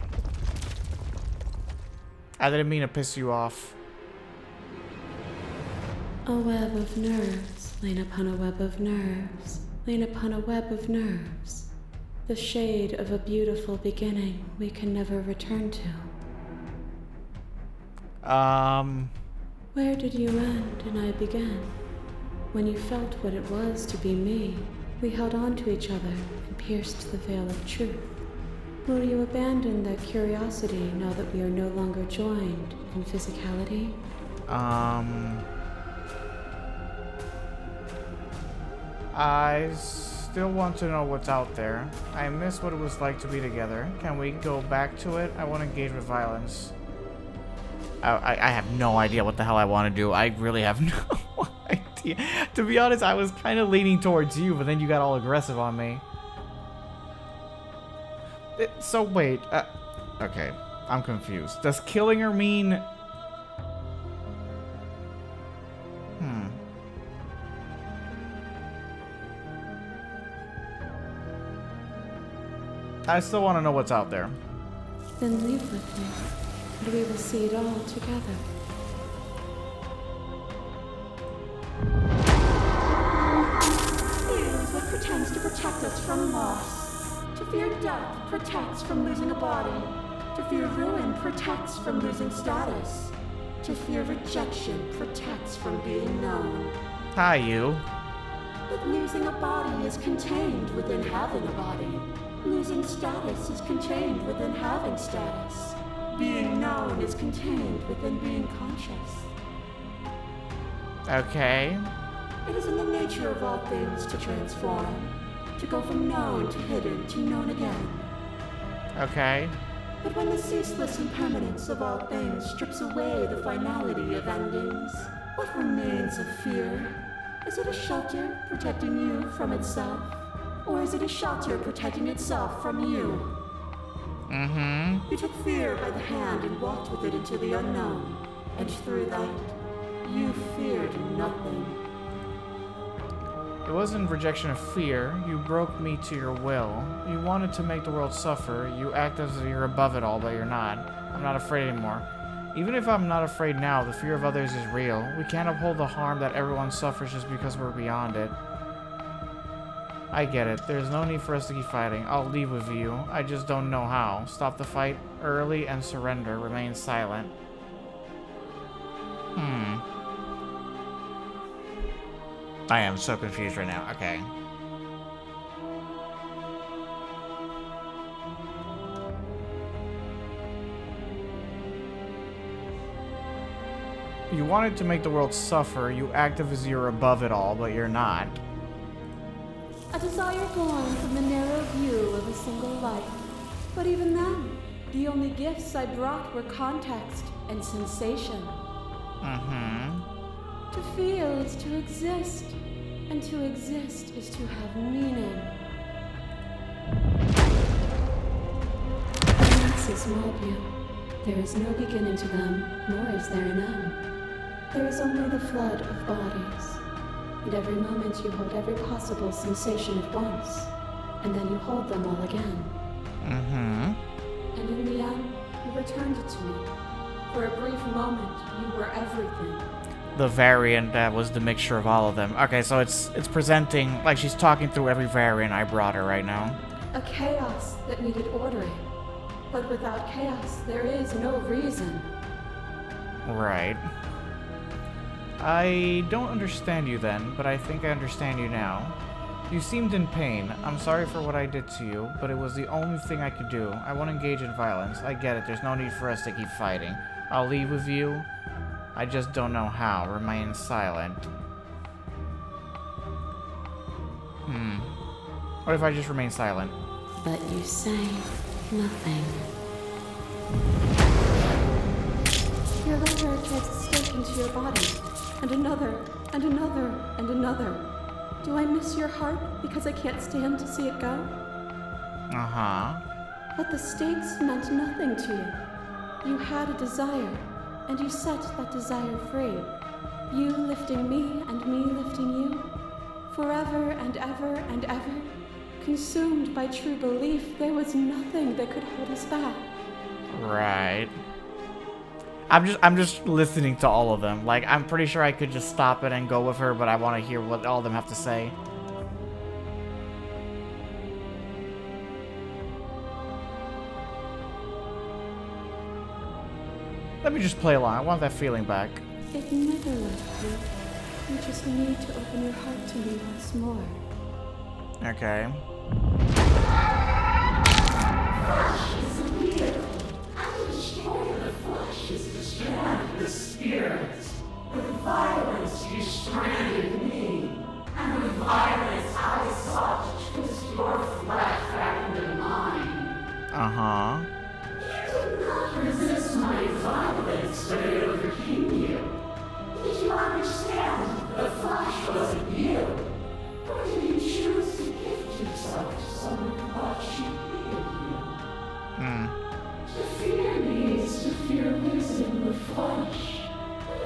I didn't mean to piss you off. A web of nerves, lain upon a web of nerves, lain upon a web of nerves. The shade of a beautiful beginning we can never return to. Where did you end and I began? When you felt what it was to be me, we held on to each other and pierced the veil of truth. Will you abandon that curiosity now that we are no longer joined in physicality? I still want to know what's out there. I miss what it was like to be together. Can we go back to it? I want to engage with violence. I have no idea what the hell I want to do. I really have no idea. To be honest, I was kind of leaning towards you, but then you got all aggressive on me. So wait, okay, I'm confused. Does killing her mean... I still want to know what's out there. Then leave with me, and we will see it all together. Fear is what pretends to protect us from loss. To fear death protects from losing a body. To fear ruin protects from losing status. To fear rejection protects from being known. Hi, you. But losing a body is contained within having a body. Losing status is contained within having status. Being known is contained within being conscious. Okay. It is in the nature of all things to transform, to go from known to hidden to known again. Okay. But when the ceaseless impermanence of all things strips away the finality of endings, what remains of fear? Is it a shelter protecting you from itself? Or is it a shelter protecting itself from you? Mm-hmm. You took fear by the hand and walked with it into the unknown, and through that, you feared nothing. It wasn't rejection of fear. You broke me to your will. You wanted to make the world suffer. You act as if you're above it all, but you're not. I'm not afraid anymore. Even if I'm not afraid now, the fear of others is real. We can't uphold the harm that everyone suffers just because we're beyond it. I get it. There's no need for us to keep fighting. I'll leave with you. I just don't know how. Stop the fight early and surrender. Remain silent. I am so confused right now. Okay. You wanted to make the world suffer. You act as you're above it all, but you're not. A desire born from the narrow view of a single life. But even then, the only gifts I brought were context and sensation. To feel is to exist, and to exist is to have meaning. The masses mob you. There is no beginning to them, nor is there an end. There is only the flood of bodies. And every moment you hold every possible sensation at once, and then you hold them all again. And in the end, you returned it to me. For a brief moment, you were everything. The variant that was the mixture of all of them. Okay, so it's presenting like she's talking through every variant I brought her right now. A chaos that needed ordering. But without chaos, there is no reason. Right. I don't understand you then, but I think I understand you now. You seemed in pain. I'm sorry for what I did to you, but it was the only thing I could do. I won't engage in violence. I get it. There's no need for us to keep fighting. I'll leave with you. I just don't know how. Remain silent. What if I just remain silent? But you say nothing. Your liver drives a stake into your body, and another, and another, and another. Do I miss your heart because I can't stand to see it go? But the stakes meant nothing to you. You had a desire, and you set that desire free. You lifting me and me lifting you. Forever and ever and ever. Consumed by true belief, there was nothing that could hold us back. Right. I'm just listening to all of them. Like, I'm pretty sure I could just stop it and go with her, but I want to hear what all of them have to say. Let me just play along. I want that feeling back. It never left me. You just need to open your heart to me once more. Okay. The spirit. With violence you stranded me, and with violence I sought to twist your flesh back into mine. Uh-huh. You did not resist my violence, but it overcame you. Did you understand the flesh wasn't you? Or did you choose to gift yourself to someone who thought she hated you? To fear me is to fear losing the flesh.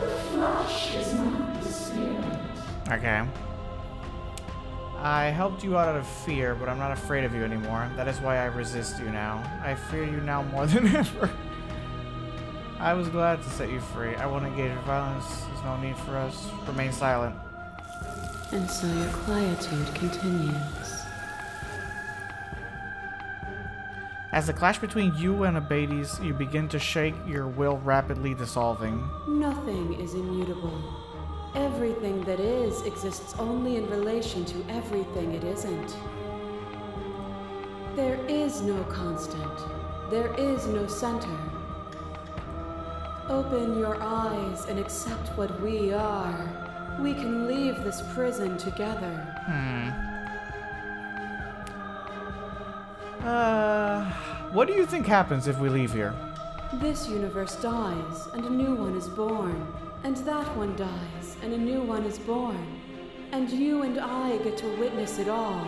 The flesh is not the spirit. Okay. I helped you out of fear, but I'm not afraid of you anymore. That is why I resist you now. I fear you now more than ever. I was glad to set you free. I won't engage in violence. There's no need for us. Remain silent. And so your quietude continues. As the clash between you and Abates, you begin to shake, your will rapidly dissolving. Nothing is immutable. Everything that is exists only in relation to everything it isn't. There is no constant. There is no center. Open your eyes and accept what we are. We can leave this prison together. What do you think happens if we leave here? This universe dies, and a new one is born. And that one dies, and a new one is born. And you and I get to witness it all,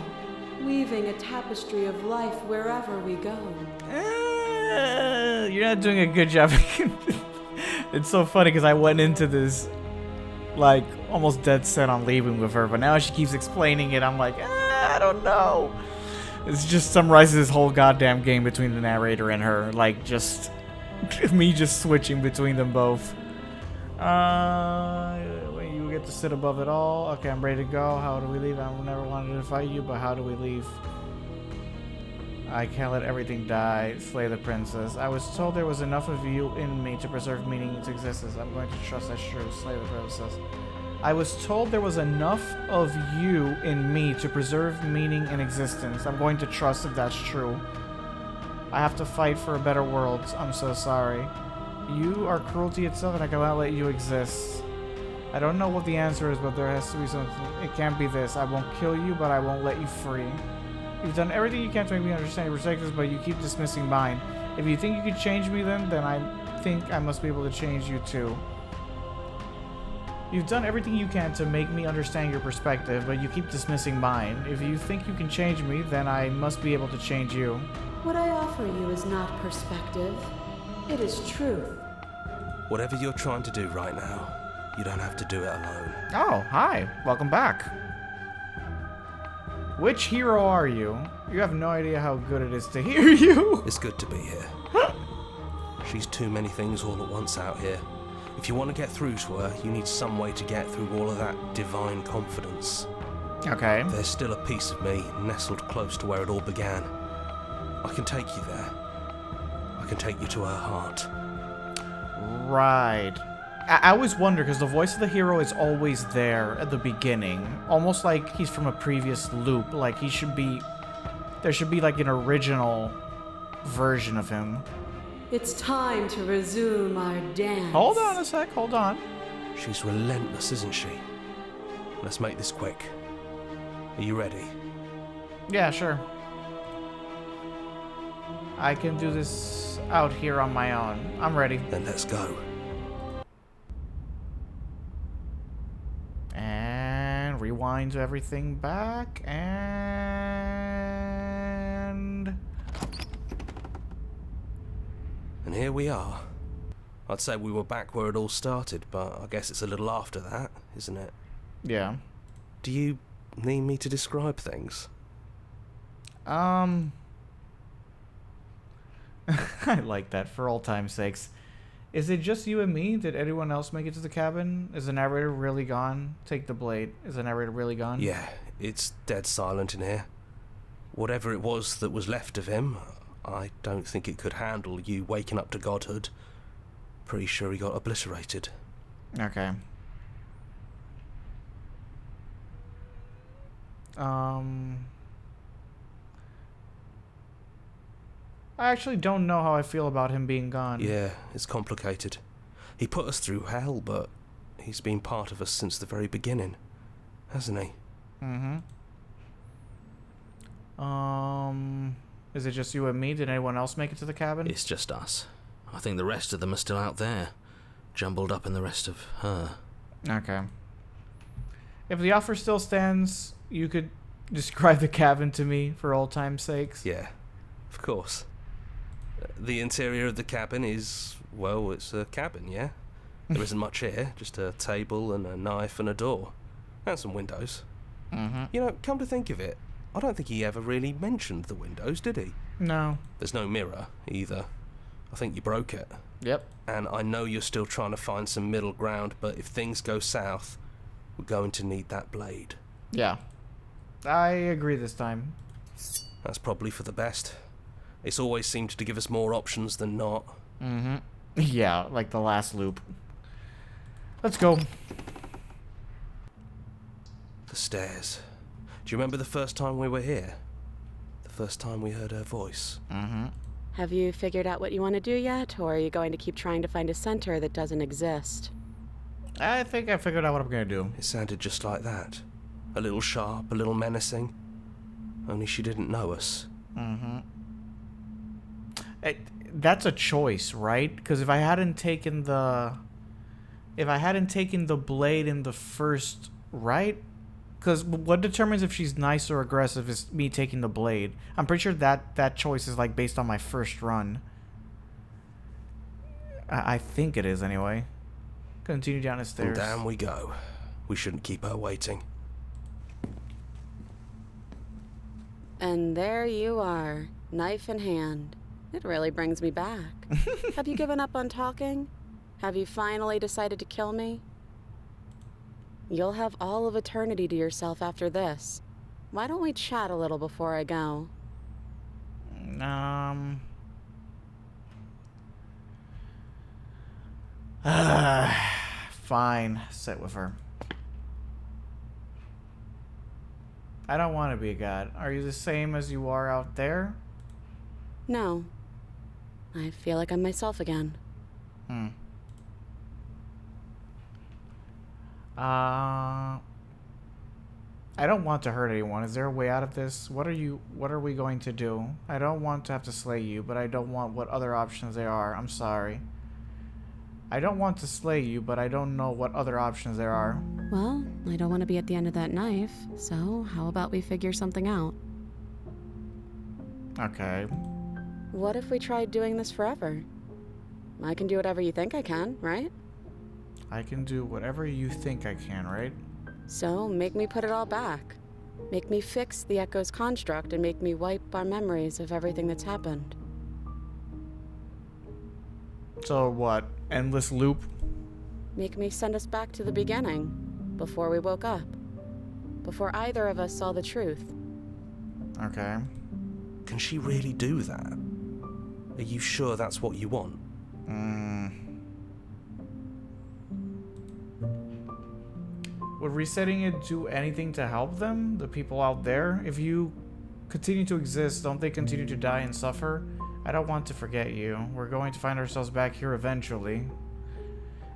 weaving a tapestry of life wherever we go. You're not doing a good job. It's so funny because I went into this, like, almost dead set on leaving with her, but now she keeps explaining it. I'm like, I don't know. It just summarizes this whole goddamn game between the narrator and her. Like, just me just switching between them both. You get to sit above it all. Okay, I'm ready to go. How do we leave? I never wanted to fight you, but how do we leave? I can't let everything die. Slay the princess. I was told there was enough of you in me to preserve meaning into existence. I'm going to trust that's true. Slay the princess. I was told there was enough of you in me to preserve meaning in existence. I'm going to trust if that's true. I have to fight for a better world. I'm so sorry. You are cruelty itself, and I cannot let you exist. I don't know what the answer is, but there has to be something. It can't be this. I won't kill you, but I won't let you free. You've done everything you can to make me understand your perspectives, but you keep dismissing mine. If you think you could change me then I think I must be able to change you too. You've done everything you can to make me understand your perspective, but you keep dismissing mine. If you think you can change me, then I must be able to change you. What I offer you is not perspective. It is truth. Whatever you're trying to do right now, you don't have to do it alone. Oh, hi. Welcome back. Which hero are you? You have no idea how good it is to hear you. It's good to be here. She's too many things all at once out here. If you want to get through to her, you need some way to get through all of that divine confidence. Okay. There's still a piece of me nestled close to where it all began. I can take you there. I can take you to her heart. Right. I always wonder, because the voice of the hero is always there at the beginning. Almost like he's from a previous loop. Like he should be... There should be like an original version of him. It's time to resume our dance. Hold on a sec, hold on. She's relentless, isn't she? Let's make this quick. Are you ready? Yeah, sure. I can do this out here on my own. I'm ready. Then let's go. And rewind everything back, and here we are. I'd say we were back where it all started, but I guess it's a little after that, isn't it? Yeah. Do you need me to describe things? I like that, for all time's sakes. Is it just you and me? Did anyone else make it to the cabin? Is the narrator really gone? Take the blade. Is the narrator really gone? Yeah, it's dead silent in here. Whatever it was that was left of him, I don't think it could handle you waking up to godhood. Pretty sure he got obliterated. Okay. I actually don't know how I feel about him being gone. Yeah, it's complicated. He put us through hell, but he's been part of us since the very beginning, hasn't he? Mm-hmm. Is it just you and me? Did anyone else make it to the cabin? It's just us. I think the rest of them are still out there, jumbled up in the rest of her. Okay. If the offer still stands, you could describe the cabin to me for old time's sakes. Yeah, of course. The interior of the cabin is, well, it's a cabin, yeah? There isn't much here, just a table and a knife and a door. And some windows. Mm-hmm. You know, come to think of it, I don't think he ever really mentioned the windows, did he? No. There's no mirror, either. I think you broke it. Yep. And I know you're still trying to find some middle ground, but if things go south, we're going to need that blade. Yeah. I agree this time. That's probably for the best. It's always seemed to give us more options than not. Mm-hmm. Yeah, like the last loop. Let's go. The stairs. Do you remember the first time we were here? The first time we heard her voice? Mm-hmm. Have you figured out what you want to do yet, or are you going to keep trying to find a center that doesn't exist? I think I figured out what I'm gonna do. It sounded just like that. A little sharp, a little menacing. Only she didn't know us. Mm-hmm. That's a choice, right? Because if I hadn't taken the blade in the first, right? Because what determines if she's nice or aggressive is me taking the blade. I'm pretty sure that choice is like based on my first run. I think it is anyway. Continue down the And stairs. down we go. We shouldn't keep her waiting. And there you are, knife in hand. It really brings me back. Have you given up on talking? Have you finally decided to kill me? You'll have all of eternity to yourself after this. Why don't we chat a little before I go? Fine. Sit with her. I don't want to be a god. Are you the same as you are out there? No. I feel like I'm myself again. I don't want to hurt anyone. Is there a way out of this? What are we going to do? I don't want to have to slay you, but I don't want what other options there are. I'm sorry. I don't want to slay you, but I don't know what other options there are. Well, I don't want to be at the end of that knife, so how about we figure something out? Okay. What if we tried doing this forever? I can do whatever you think I can, right? I can do whatever you think I can, right? So, make me put it all back. Make me fix the Echo's construct and make me wipe our memories of everything that's happened. So what? Endless loop? Make me send us back to the beginning, before we woke up. Before either of us saw the truth. Okay. Can she really do that? Are you sure that's what you want? Would resetting it do anything to help them? The people out there? If you continue to exist, don't they continue to die and suffer? I don't want to forget you. We're going to find ourselves back here eventually.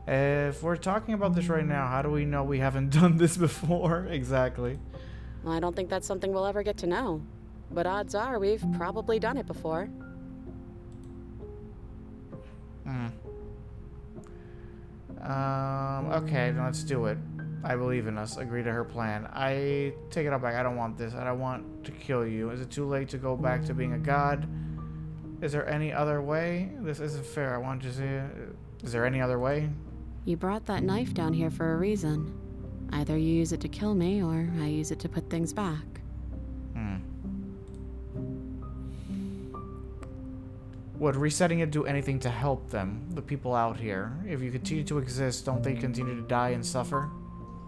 If we're talking about this right now, how do we know we haven't done this before? Exactly. Well, I don't think that's something we'll ever get to know. But odds are we've probably done it before. Okay, then let's do it. I believe in us. Agree to her plan. I take it all back. I don't want this. I don't want to kill you. Is it too late to go back to being a god? Is there any other way? This isn't fair. I want you to see... Is there any other way? You brought that knife down here for a reason. Either you use it to kill me, or I use it to put things back. Would resetting it do anything to help them, the people out here? If you continue to exist, don't they continue to die and suffer?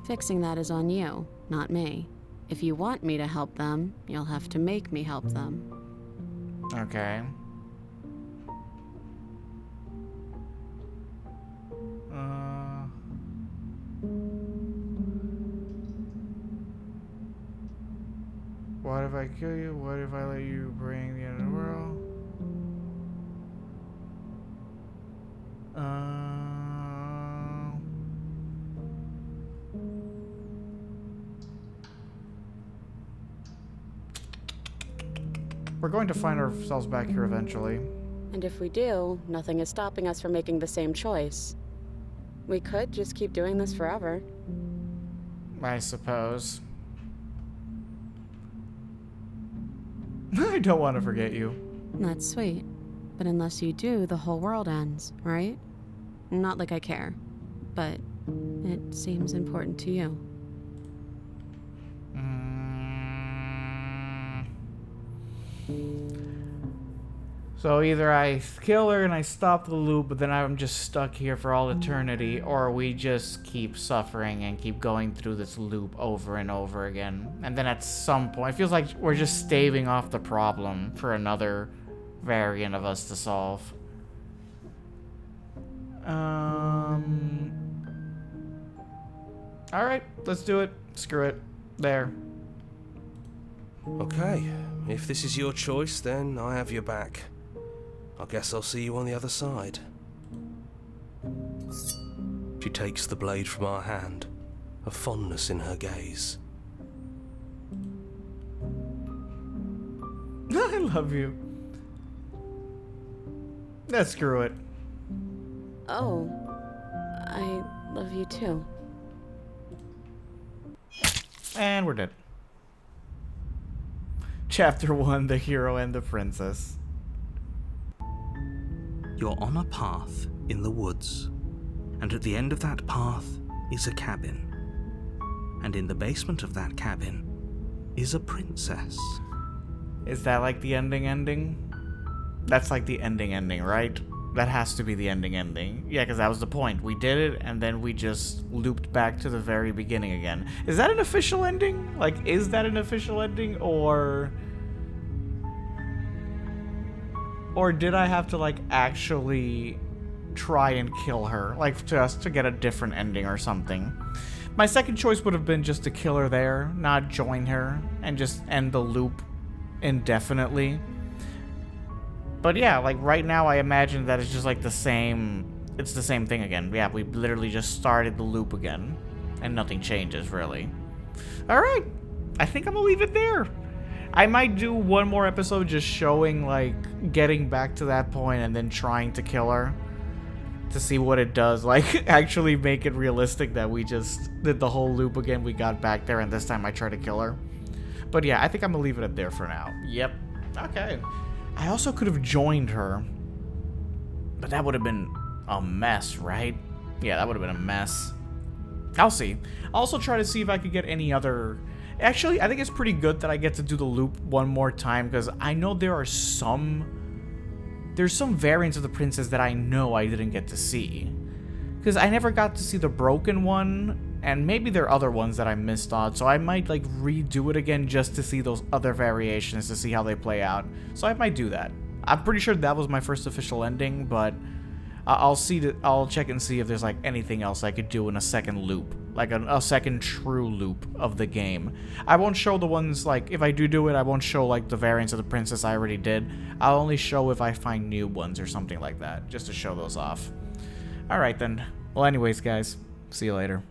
Fixing that is on you, not me. If you want me to help them, you'll have to make me help them. Okay. What if I kill you? What if I let you bring the end of the world? We're going to find ourselves back here eventually. And if we do, nothing is stopping us from making the same choice. We could just keep doing this forever. I suppose. I don't want to forget you. That's sweet. But unless you do, the whole world ends, right? Not like I care. But it seems important to you. So either I kill her and I stop the loop, but then I'm just stuck here for all eternity, or we just keep suffering and keep going through this loop over and over again. And then at some point, it feels like we're just staving off the problem for another variant of us to solve. Alright, let's do it. Screw it. There. Okay, if this is your choice, then I have your back. I guess I'll see you on the other side. She takes the blade from our hand, a fondness in her gaze. I love you. Let's screw it. Oh, I love you too. And we're dead. Chapter 1, The Hero and the Princess. You're on a path in the woods, and at the end of that path is a cabin. And in the basement of that cabin is a princess. Is that like the ending? That's like the ending, right? That has to be the ending. Yeah, because that was the point. We did it, and then we just looped back to the very beginning again. Is that an official ending? Like, is that an official ending, or did I have to, like, actually try and kill her? Like, just to get a different ending or something. My second choice would have been just to kill her there, not join her, and just end the loop indefinitely. But yeah, like, right now I imagine that it's just, like, it's the same thing again. Yeah, we literally just started the loop again, and nothing changes, really. Alright, I think I'm gonna leave it there. I might do one more episode just showing, like, getting back to that point and then trying to kill her to see what it does. Like, actually make it realistic that we just did the whole loop again. We got back there and this time I tried to kill her. But yeah, I think I'm gonna leave it at there for now. Yep. Okay. I also could have joined her, but that would have been a mess, right? Yeah, that would have been a mess. I'll see. I'll also try to see if I could get any other... Actually, I think it's pretty good that I get to do the loop one more time, because I know there's some variants of the princess that I know I didn't get to see. Because I never got to see the broken one, and maybe there are other ones that I missed on, so I might, like, redo it again just to see those other variations, to see how they play out. So I might do that. I'm pretty sure that was my first official ending, but I'll check and see if there's, like, anything else I could do in a second loop. Like, a second true loop of the game. I won't show the ones, like, if I do it, I won't show, like, the variants of the princess I already did. I'll only show if I find new ones or something like that, just to show those off. Alright then. Well, anyways, guys, see you later.